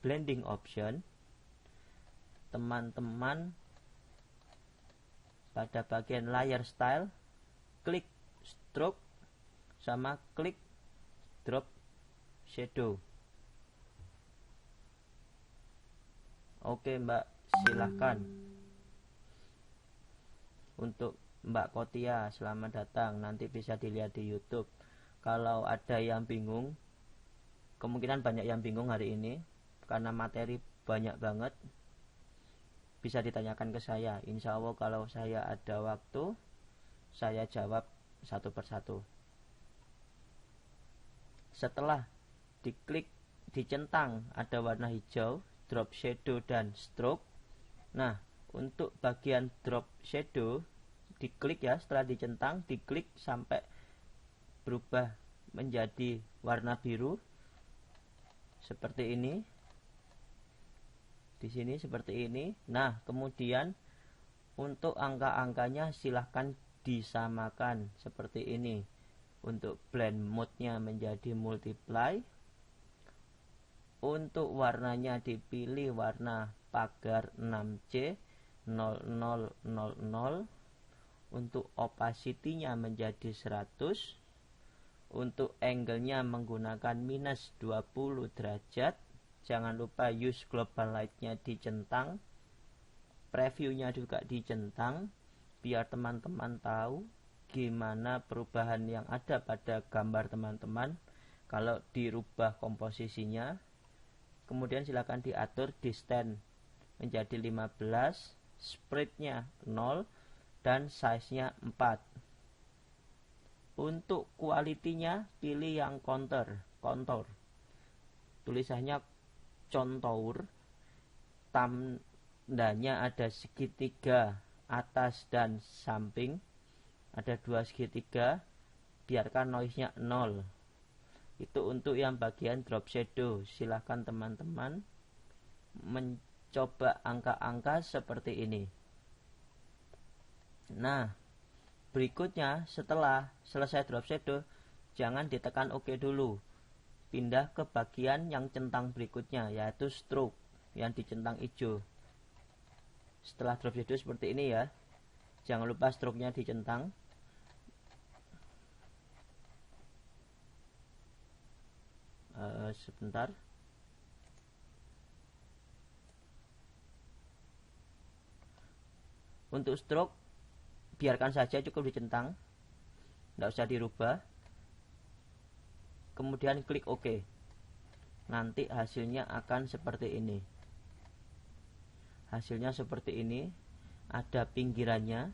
blending option, teman-teman pada bagian layer style klik stroke sama klik drop shadow. Oke Mbak, silahkan. Untuk Mbak Kotia, selamat datang. Nanti bisa dilihat di YouTube. Kalau ada yang bingung, kemungkinan banyak yang bingung hari ini karena materi banyak banget, bisa ditanyakan ke saya. Insya Allah kalau saya ada waktu, saya jawab satu persatu. Setelah diklik, dicentang, ada warna hijau, drop shadow dan stroke. Nah, untuk bagian drop shadow, diklik ya, setelah dicentang, diklik sampai berubah menjadi warna biru. Seperti ini. Di sini seperti ini. Nah, kemudian untuk angka-angkanya silahkan disamakan seperti ini. Untuk blend mode-nya menjadi multiply. Untuk warnanya dipilih warna pagar 6C 0000. Untuk opacity-nya menjadi 100. Untuk angle-nya menggunakan minus 20 derajat. Jangan lupa use global light-nya dicentang, preview-nya juga dicentang, biar teman-teman tahu gimana perubahan yang ada pada gambar teman-teman kalau dirubah komposisinya. Kemudian silakan diatur distance menjadi 15, spread-nya 0, dan size-nya 4. Untuk quality-nya pilih yang contour. Tulisannya contour, tandanya ada segitiga atas dan samping, ada dua segitiga, biarkan noise-nya 0. Itu untuk yang bagian drop shadow. Silahkan teman-teman mencoba angka-angka seperti ini. Nah, berikutnya setelah selesai drop shadow, jangan ditekan OK dulu. Pindah ke bagian yang centang berikutnya, yaitu stroke yang dicentang hijau. Setelah drop shadow seperti ini ya, jangan lupa stroke-nya dicentang. Sebentar. Untuk stroke biarkan saja, cukup dicentang, tidak usah dirubah. Kemudian klik OK. Nanti hasilnya akan seperti ini. Hasilnya seperti ini. Ada pinggirannya,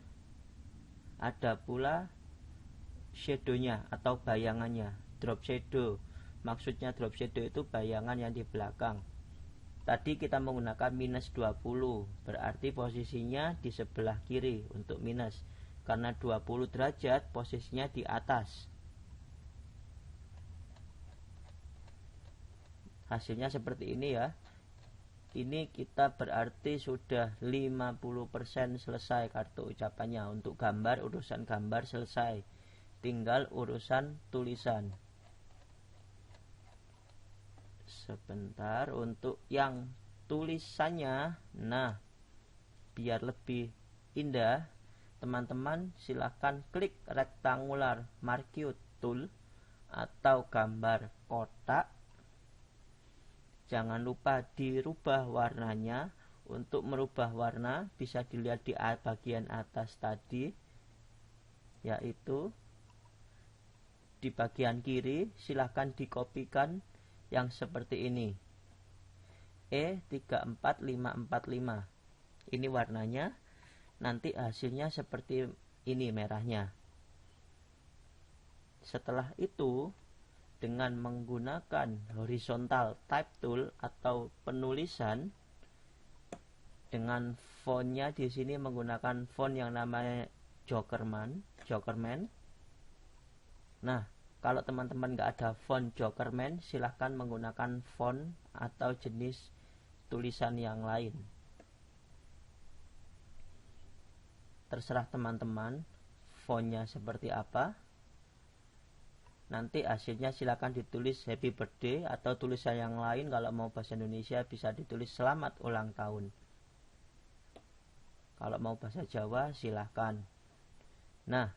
ada pula shadow-nya atau bayangannya. Drop shadow, maksudnya drop shadow itu bayangan yang di belakang. Tadi kita menggunakan minus 20, berarti posisinya di sebelah kiri untuk minus, karena 20 derajat posisinya di atas. Hasilnya seperti ini ya. Ini kita berarti sudah 50% selesai kartu ucapannya. Untuk gambar, urusan gambar selesai, tinggal urusan tulisan. Sebentar, untuk yang tulisannya, nah, biar lebih indah, teman-teman silahkan klik rectangular marquee tool atau gambar kotak. Jangan lupa dirubah warnanya. Untuk merubah warna bisa dilihat di bagian atas tadi, yaitu di bagian kiri. Silahkan dikopikan yang seperti ini, E34545. Ini warnanya. Nanti hasilnya seperti ini, merahnya. Setelah itu, dengan menggunakan horizontal type tool atau penulisan, dengan fontnya di sini menggunakan font yang namanya Jokerman. Nah, kalau teman-teman nggak ada font Jokerman, silahkan menggunakan font atau jenis tulisan yang lain. Terserah teman-teman fontnya seperti apa. Nanti hasilnya silahkan ditulis happy birthday atau tulisan yang lain. Kalau mau bahasa Indonesia bisa ditulis selamat ulang tahun. Kalau mau bahasa Jawa silahkan. Nah,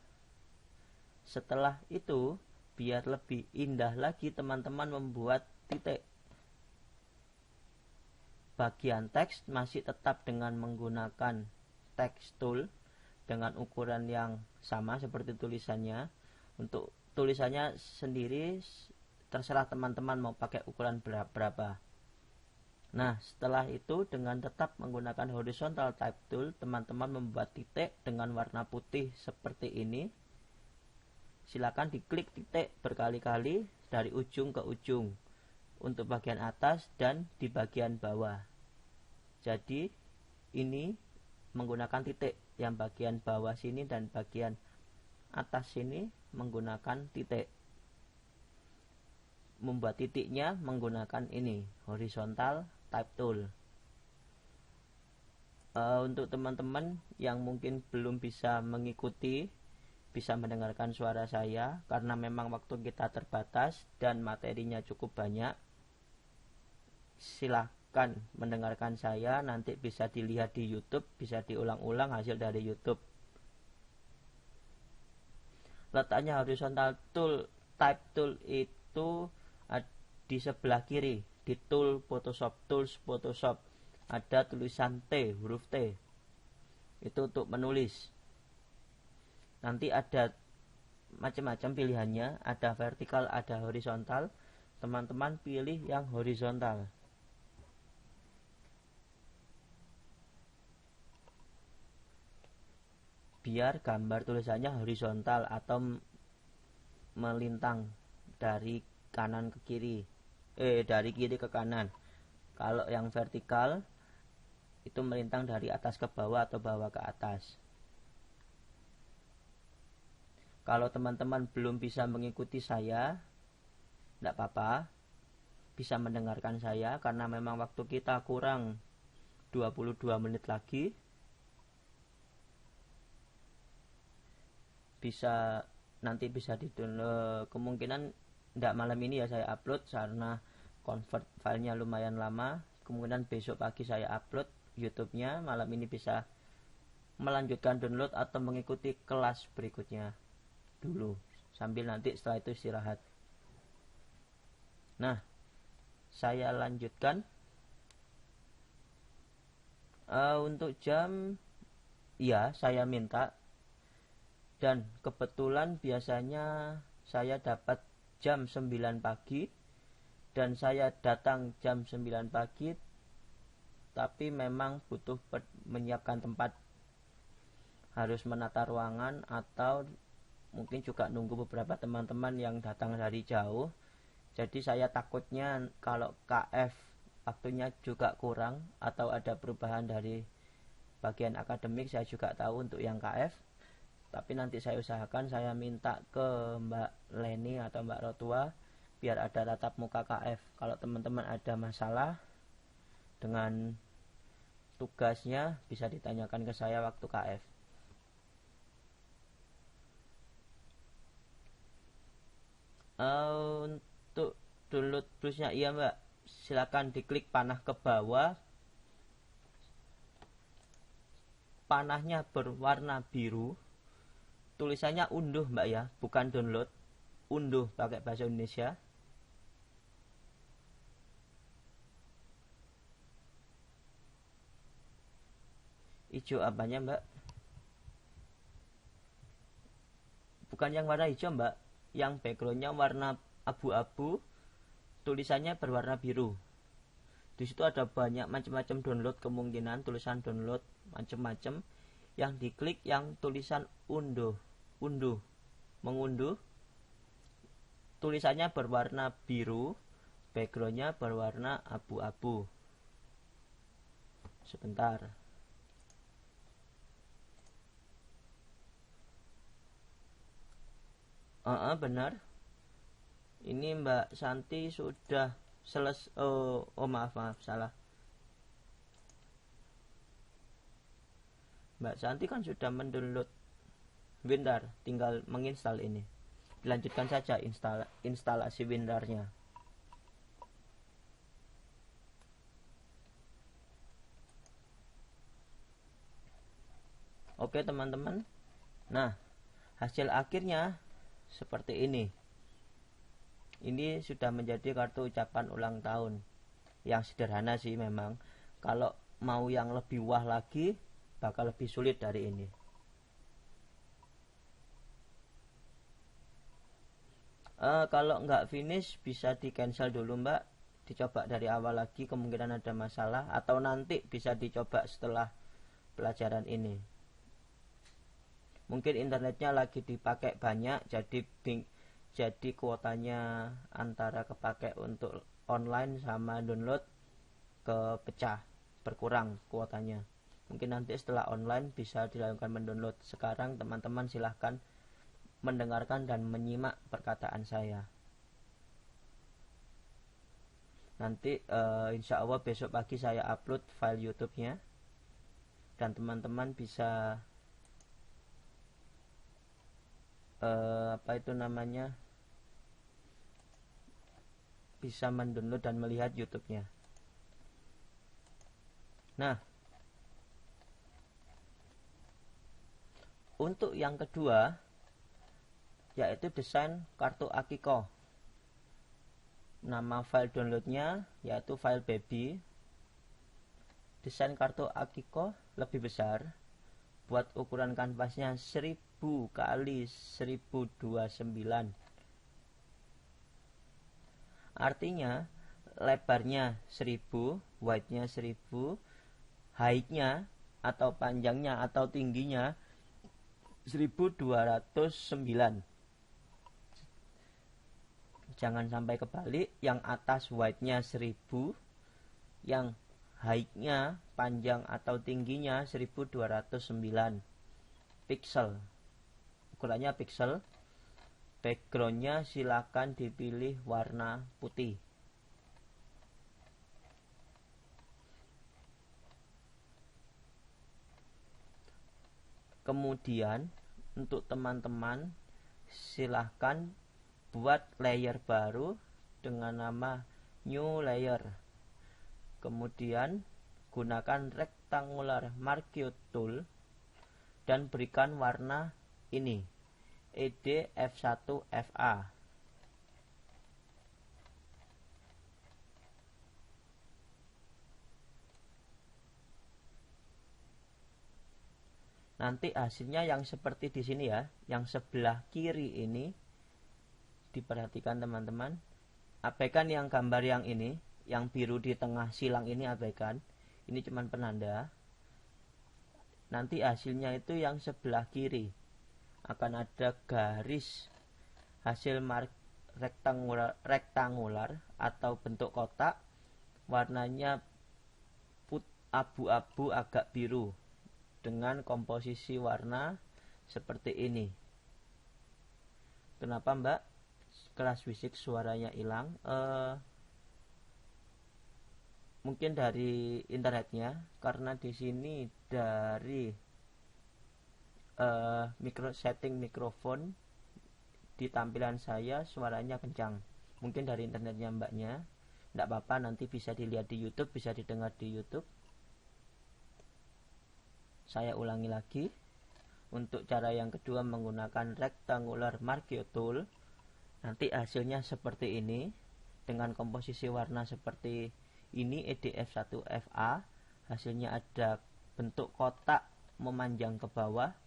setelah itu biar lebih indah lagi teman-teman membuat titik. Bagian teks masih tetap dengan menggunakan text tool dengan ukuran yang sama seperti tulisannya. Untuk tulisannya sendiri terserah teman-teman mau pakai ukuran berapa. Nah, setelah itu dengan tetap menggunakan horizontal type tool, teman-teman membuat titik dengan warna putih seperti ini. Silakan diklik titik berkali-kali dari ujung ke ujung untuk bagian atas dan di bagian bawah. Jadi ini menggunakan titik, yang bagian bawah sini dan bagian atas sini menggunakan titik. Membuat titiknya menggunakan ini horizontal type tool. Untuk teman-teman yang mungkin belum bisa mengikuti, bisa mendengarkan suara saya karena memang waktu kita terbatas dan materinya cukup banyak, silahkan mendengarkan saya. Nanti bisa dilihat di YouTube, bisa diulang-ulang hasil dari YouTube. Letaknya horizontal tool type tool itu di sebelah kiri, di tool tools Photoshop ada tulisan T, huruf T. Itu untuk menulis. Nanti ada macam-macam pilihannya, ada vertikal, ada horizontal. Teman-teman pilih yang horizontal. Biar gambar tulisannya horizontal atau melintang dari kanan ke kiri. Dari kiri ke kanan. Kalau yang vertikal itu melintang dari atas ke bawah atau bawah ke atas. Kalau teman-teman belum bisa mengikuti saya, tidak apa-apa, bisa mendengarkan saya karena memang waktu kita kurang 22 menit lagi. Nanti bisa di-download, kemungkinan tidak malam ini ya saya upload karena convert filenya lumayan lama. Kemungkinan besok pagi saya upload YouTube-nya. Malam ini bisa melanjutkan download atau mengikuti kelas berikutnya dulu, sambil nanti setelah itu istirahat. Nah, saya lanjutkan. Untuk jam, ya saya minta, dan kebetulan biasanya saya dapat jam 9 pagi dan saya datang jam 9 pagi, tapi memang butuh menyiapkan tempat, harus menata ruangan atau mungkin juga nunggu beberapa teman-teman yang datang dari jauh. Jadi saya takutnya kalau KF waktunya juga kurang atau ada perubahan dari bagian akademik, saya juga tahu untuk yang KF. Tapi nanti saya usahakan, saya minta ke Mbak Leni atau Mbak Rotua biar ada tatap muka KF. Kalau teman-teman ada masalah dengan tugasnya bisa ditanyakan ke saya waktu KF. Untuk download brushnya, iya Mbak, silakan diklik panah ke bawah. Panahnya berwarna biru. Tulisannya unduh Mbak ya, bukan download. Unduh pakai bahasa Indonesia. Hijau apanya Mbak? Bukan yang warna hijau Mbak, yang backgroundnya warna abu-abu, tulisannya berwarna biru. Di situ ada banyak macam-macam download, kemungkinan tulisan download macam-macam. Yang diklik yang tulisan unduh, mengunduh, tulisannya berwarna biru, backgroundnya berwarna abu-abu. Sebentar. Benar. Ini Mbak Santi sudah maaf salah. Mbak Santi kan sudah mendownload WinRAR, tinggal menginstal ini. Dilanjutkan saja instalasi WinRAR-nya. Oke teman-teman. Nah, hasil akhirnya seperti ini. Ini sudah menjadi kartu ucapan ulang tahun. Yang sederhana sih memang. Kalau mau yang lebih wah lagi, bakal lebih sulit dari ini. Kalau nggak finish bisa di cancel dulu Mbak, dicoba dari awal lagi, kemungkinan ada masalah, atau nanti bisa dicoba setelah pelajaran ini. Mungkin internetnya lagi dipakai banyak, jadi kuotanya antara kepakai untuk online sama download kepecah, berkurang kuotanya. Mungkin nanti setelah online bisa dilakukan mendownload. Sekarang teman-teman silahkan mendengarkan dan menyimak perkataan saya. Nanti insya Allah besok pagi saya upload file YouTube-nya, dan teman-teman bisa bisa mendownload dan melihat YouTube-nya. Nah, untuk yang kedua yaitu desain kartu akikoh. Nama file downloadnya yaitu file baby. Desain kartu akikoh lebih besar, buat ukuran kanvasnya 1000 kali 1029. Artinya lebarnya 1000, width-nya 1000, height-nya atau panjangnya atau tingginya 1209. Jangan sampai kebalik, yang atas width-nya 1000, yang height-nya, panjang atau tingginya 1209 pixel. Ukurannya pixel. Background-nya silakan dipilih warna putih. Kemudian untuk teman-teman silahkan buat layer baru dengan nama new layer. Kemudian gunakan rectangular marquee tool dan berikan warna ini, ED F1FA. Nanti hasilnya yang seperti di sini ya, yang sebelah kiri ini. Diperhatikan teman-teman, abaikan yang gambar yang ini, yang biru di tengah silang ini abaikan. Ini cuma penanda. Nanti hasilnya itu yang sebelah kiri akan ada garis hasil rektangular atau bentuk kotak, warnanya abu-abu agak biru dengan komposisi warna seperti ini. Kenapa Mbak? Kelas fisik suaranya hilang. Mungkin dari internetnya, karena di sini dari setting mikrofon di tampilan saya suaranya kencang. Mungkin dari internetnya Mbaknya. Tidak apa-apa, nanti bisa dilihat di YouTube, bisa didengar di YouTube. Saya ulangi lagi. Untuk cara yang kedua menggunakan rectangular marquee tool. Nanti hasilnya seperti ini, dengan komposisi warna seperti ini, EDF1FA. Hasilnya ada bentuk kotak memanjang ke bawah.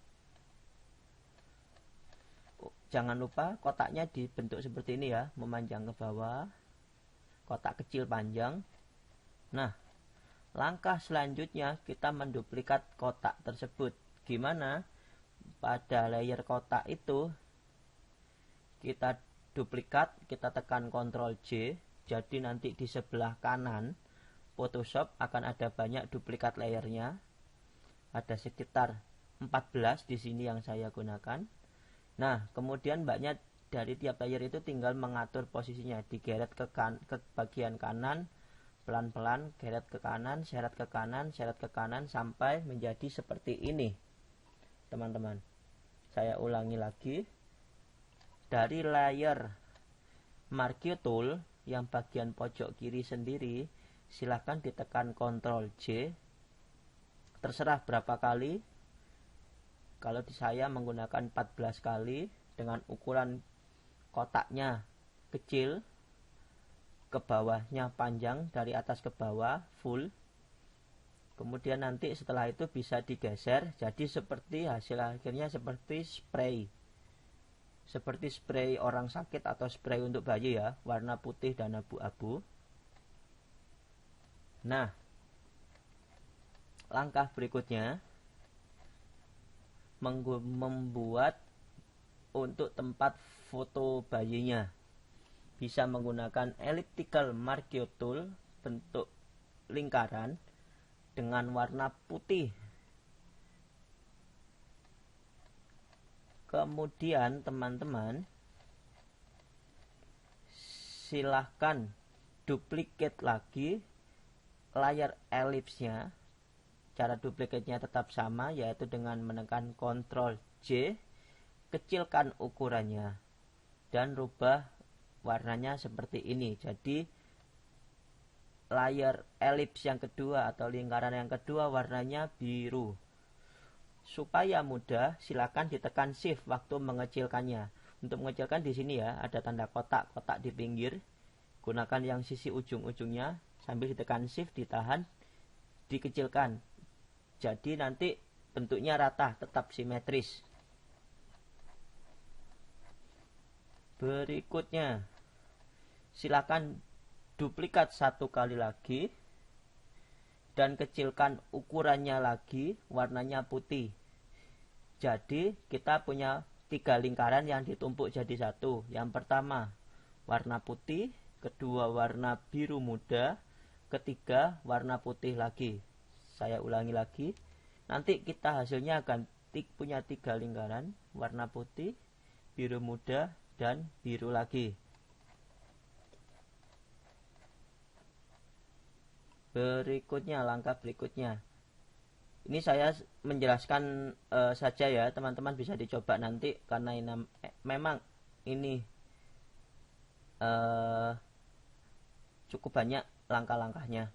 Jangan lupa kotaknya dibentuk seperti ini ya, memanjang ke bawah, kotak kecil panjang. Nah, langkah selanjutnya kita menduplikat kotak tersebut. Gimana? Pada layer kotak itu kita duplikat, kita tekan Ctrl J. Jadi nanti di sebelah kanan Photoshop akan ada banyak duplikat layernya. Ada sekitar 14 di sini yang saya gunakan. Nah, kemudian Mbaknya dari tiap layer itu tinggal mengatur posisinya, digeret ke bagian kanan, pelan-pelan geret ke kanan, seret ke kanan, seret ke kanan sampai menjadi seperti ini, teman-teman. Saya ulangi lagi. Dari layer Marquee Tool yang bagian pojok kiri sendiri, silahkan ditekan Ctrl J, terserah berapa kali. Kalau di saya menggunakan 14 kali dengan ukuran kotaknya kecil, ke bawahnya panjang, dari atas ke bawah full. Kemudian nanti setelah itu bisa digeser, jadi seperti hasil akhirnya seperti spray. Seperti spray orang sakit atau spray untuk bayi ya, warna putih dan abu-abu. Nah, langkah berikutnya membuat untuk tempat foto bayinya. Bisa menggunakan elliptical marquee tool bentuk lingkaran dengan warna putih. Kemudian teman-teman silahkan duplicate lagi layar elipsnya. Cara duplicate-nya tetap sama, yaitu dengan menekan Ctrl J, kecilkan ukurannya dan rubah warnanya seperti ini. Jadi layar elips yang kedua atau lingkaran yang kedua warnanya biru. Supaya mudah, silakan ditekan Shift waktu mengecilkannya. Untuk mengecilkan di sini ya, ada tanda kotak-kotak di pinggir. Gunakan yang sisi ujung-ujungnya sambil ditekan Shift, ditahan, dikecilkan. Jadi nanti bentuknya rata, tetap simetris. Berikutnya, silakan duplikat satu kali lagi dan kecilkan ukurannya lagi, warnanya putih. Jadi kita punya 3 lingkaran yang ditumpuk jadi satu. Yang pertama warna putih, kedua warna biru muda, ketiga warna putih lagi. Saya ulangi lagi. Nanti kita hasilnya akan punya 3 lingkaran, warna putih, biru muda, dan biru lagi. Berikutnya, langkah berikutnya. Ini saya menjelaskan saja ya, teman-teman bisa dicoba nanti karena ini, memang ini cukup banyak langkah-langkahnya.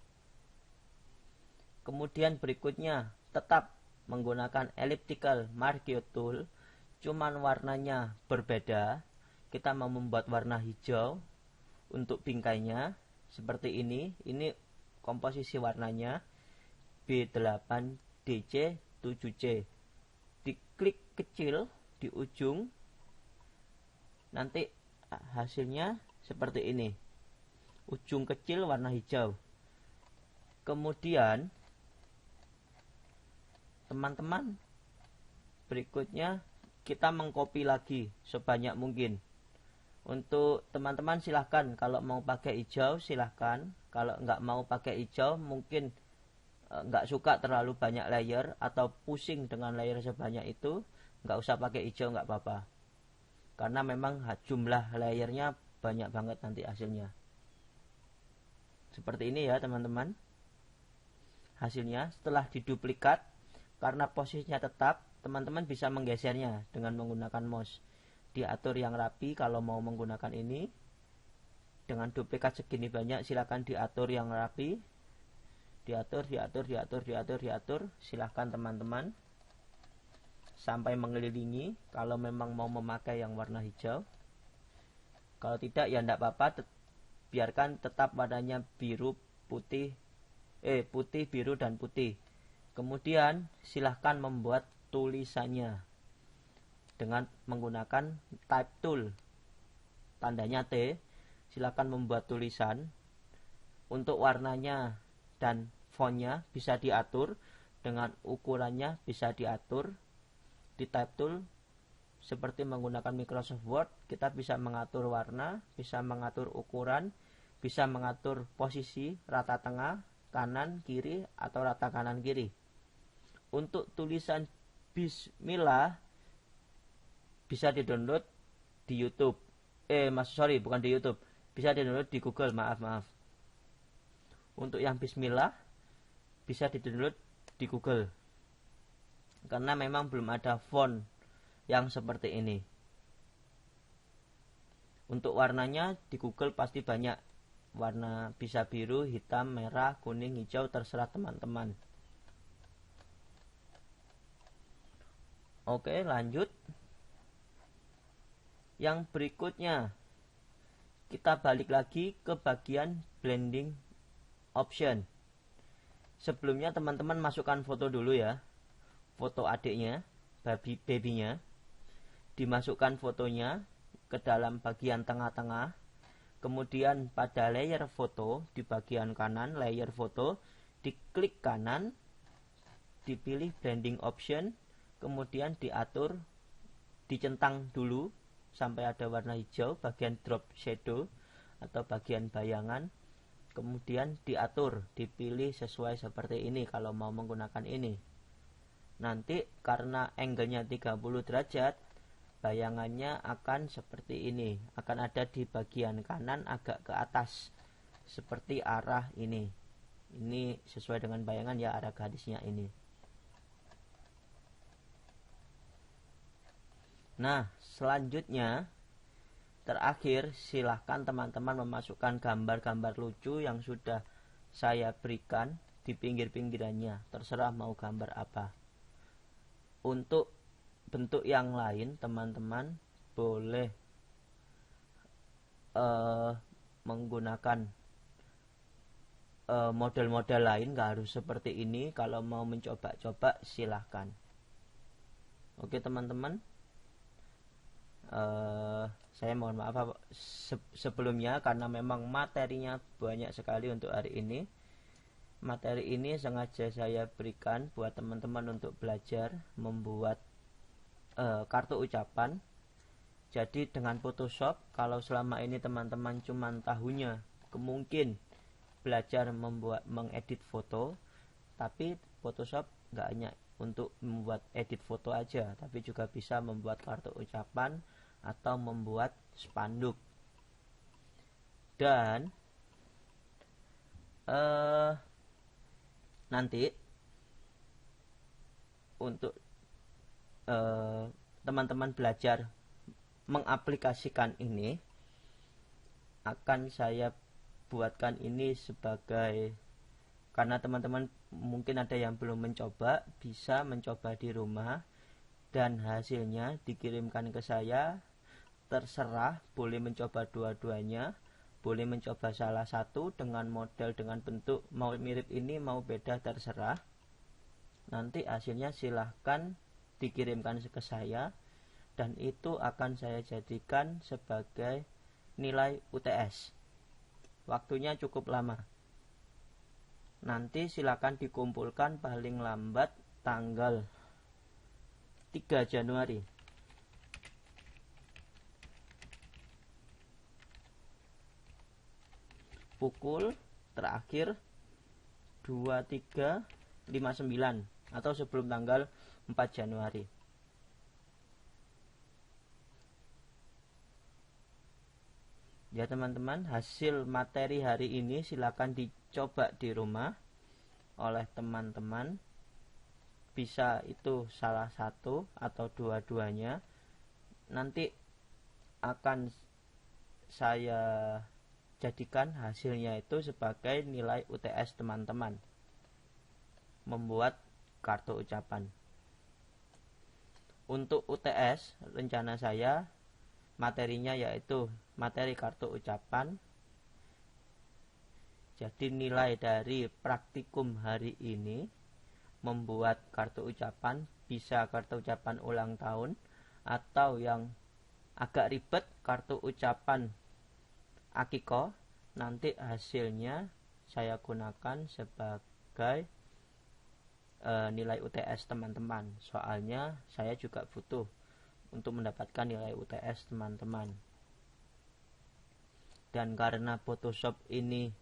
Kemudian berikutnya, tetap menggunakan elliptical marquee tool, cuman warnanya berbeda. Kita mau membuat warna hijau untuk bingkainya seperti ini. Ini komposisi warnanya B8DC 7C. Diklik kecil di ujung, nanti hasilnya seperti ini. Ujung kecil warna hijau. Kemudian teman-teman, berikutnya kita mengcopy lagi sebanyak mungkin. Untuk teman-teman silahkan, kalau mau pakai hijau silahkan, kalau nggak mau pakai hijau mungkin nggak suka terlalu banyak layer atau pusing dengan layer sebanyak itu, nggak usah pakai hijau, nggak apa-apa, karena memang jumlah layernya banyak banget nanti hasilnya. Seperti ini ya teman-teman hasilnya. Setelah diduplikat, karena posisinya tetap, teman-teman bisa menggesernya dengan menggunakan mouse. Diatur yang rapi kalau mau menggunakan ini. Dengan duplikat segini banyak, silakan diatur yang rapi. Diatur. Silahkan teman-teman sampai mengelilingi kalau memang mau memakai yang warna hijau. Kalau tidak ya tidak apa-apa, biarkan tetap warnanya biru, putih, biru dan putih. Kemudian silahkan membuat tulisannya dengan menggunakan type tool, tandanya T. Silahkan membuat tulisan. Untuk warnanya dan fontnya bisa diatur, dengan ukurannya bisa diatur. Di type tool seperti menggunakan Microsoft Word, kita bisa mengatur warna, bisa mengatur ukuran, bisa mengatur posisi rata tengah, kanan, kiri, atau rata kanan kiri. Untuk tulisan Bismillah bisa di-download di YouTube. sorry, bukan di YouTube, bisa di-download di Google. Maaf. Untuk yang Bismillah bisa di-download di Google, karena memang belum ada font yang seperti ini. Untuk warnanya di Google pasti banyak warna, bisa biru, hitam, merah, kuning, hijau, terserah teman-teman. Oke, lanjut. Yang berikutnya kita balik lagi ke bagian blending option. Sebelumnya teman-teman masukkan foto dulu ya, foto adiknya, babynya, dimasukkan fotonya ke dalam bagian tengah-tengah. Kemudian pada layer foto di bagian kanan, layer foto, diklik kanan, dipilih blending option, kemudian diatur, dicentang dulu sampai ada warna hijau bagian drop shadow atau bagian bayangan. Kemudian diatur, dipilih sesuai seperti ini kalau mau menggunakan ini. Nanti karena angle-nya 30 derajat, bayangannya akan seperti ini, akan ada di bagian kanan agak ke atas seperti arah ini. Ini sesuai dengan bayangan ya, arah garisnya ini. Nah, selanjutnya terakhir, silahkan teman-teman memasukkan gambar-gambar lucu yang sudah saya berikan di pinggir-pinggirannya. Terserah mau gambar apa. Untuk bentuk yang lain, teman-teman boleh menggunakan model-model lain, gak harus seperti ini. Kalau mau mencoba-coba silahkan. Oke teman-teman, saya mohon maaf sebelumnya karena memang materinya banyak sekali untuk hari ini. Materi ini sengaja saya berikan buat teman-teman untuk belajar membuat kartu ucapan. Jadi dengan Photoshop, kalau selama ini teman-teman cuma tahunya mungkin belajar mengedit foto, tapi Photoshop nggak hanya untuk membuat edit foto aja, tapi juga bisa membuat kartu ucapan atau membuat spanduk. Dan nanti untuk teman-teman belajar mengaplikasikan ini, akan saya buatkan ini sebagai, karena teman-teman mungkin ada yang belum mencoba, bisa mencoba di rumah dan hasilnya dikirimkan ke saya. Terserah, boleh mencoba dua-duanya, boleh mencoba salah satu dengan model, dengan bentuk mau mirip ini mau beda, terserah. Nanti hasilnya silahkan dikirimkan ke saya dan itu akan saya jadikan sebagai nilai UTS. Waktunya cukup lama. Nanti silakan dikumpulkan paling lambat tanggal 3 Januari. Pukul terakhir 23.59 atau sebelum tanggal 4 Januari. Ya teman-teman, hasil materi hari ini silakan dicoba di rumah oleh teman-teman. Bisa itu salah satu atau dua-duanya. Nanti akan saya jadikan hasilnya itu sebagai nilai UTS teman-teman membuat kartu ucapan. Untuk UTS rencana saya materinya yaitu materi kartu ucapan. Jadi nilai dari praktikum hari ini membuat kartu ucapan, bisa kartu ucapan ulang tahun atau yang agak ribet kartu ucapan akikoh, nanti hasilnya saya gunakan sebagai nilai UTS teman-teman. Soalnya saya juga butuh untuk mendapatkan nilai UTS teman-teman. Dan karena Photoshop ini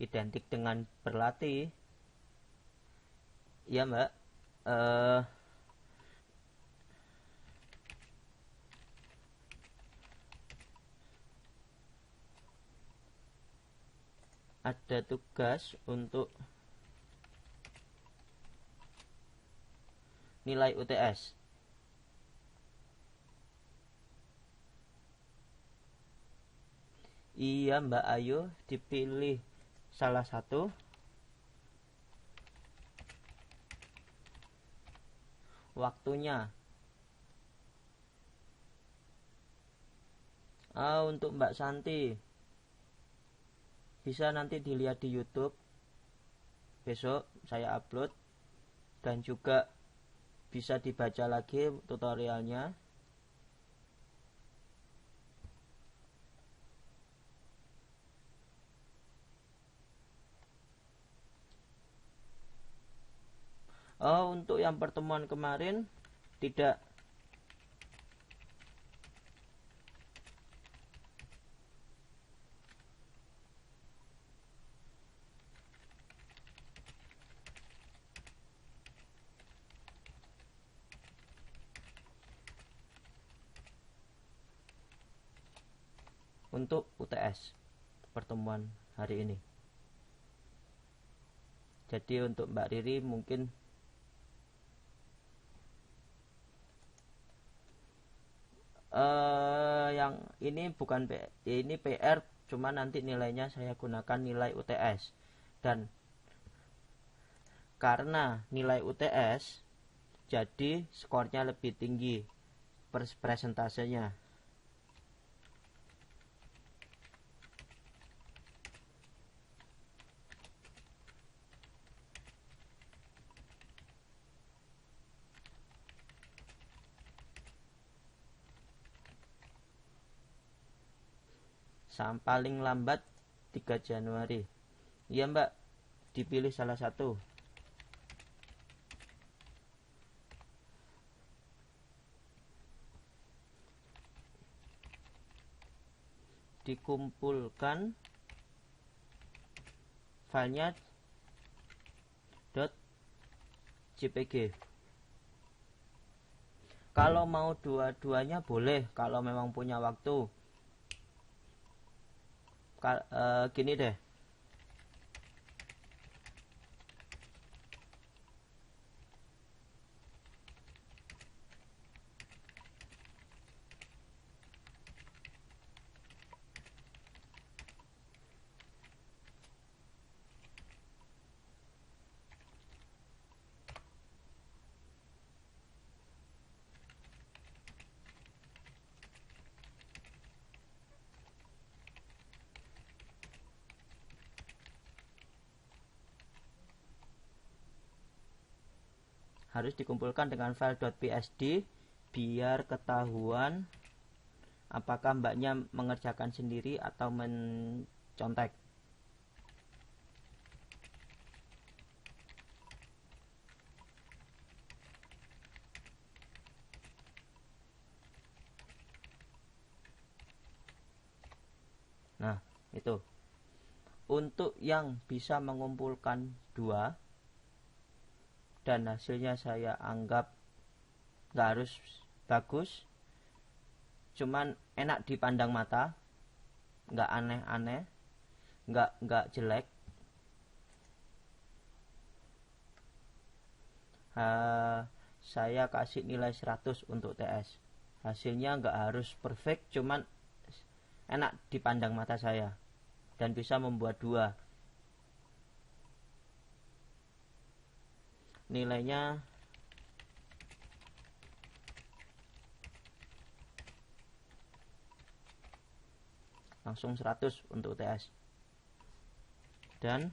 identik dengan berlatih, ya mbak, ada tugas untuk nilai UTS. Iya Mbak Ayu, dipilih salah satu. Waktunya untuk Mbak Santi bisa nanti dilihat di YouTube, besok saya upload, dan juga bisa dibaca lagi tutorialnya. Untuk yang pertemuan kemarin tidak untuk UTS pertemuan hari ini. Jadi untuk Mbak Riri mungkin yang ini bukan ini PR, cuma nanti nilainya saya gunakan nilai UTS. Dan karena nilai UTS jadi skornya lebih tinggi persentasenya. Paling lambat 3 Januari. Iya Mbak, dipilih salah satu. Dikumpulkan filenya .jpg. Kalau mau dua-duanya boleh, kalau memang punya waktu. Gini deh, harus dikumpulkan dengan file .psd biar ketahuan apakah mbaknya mengerjakan sendiri atau mencontek. Nah, itu. Untuk yang bisa mengumpulkan 2 dan hasilnya saya anggap nggak harus bagus, cuman enak dipandang mata, nggak aneh-aneh, nggak jelek, saya kasih nilai 100 untuk TS. Hasilnya nggak harus perfect, cuman enak dipandang mata saya dan bisa membuat 2. Nilainya langsung 100 untuk UTS. Dan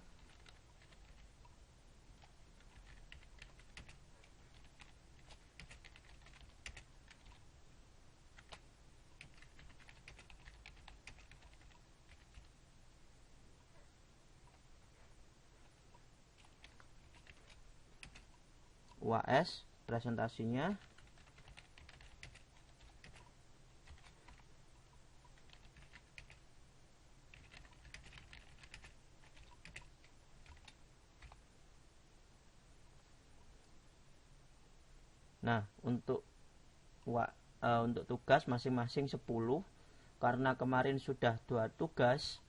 UAS presentasinya nah untuk tugas masing-masing 10 karena kemarin sudah 2 tugas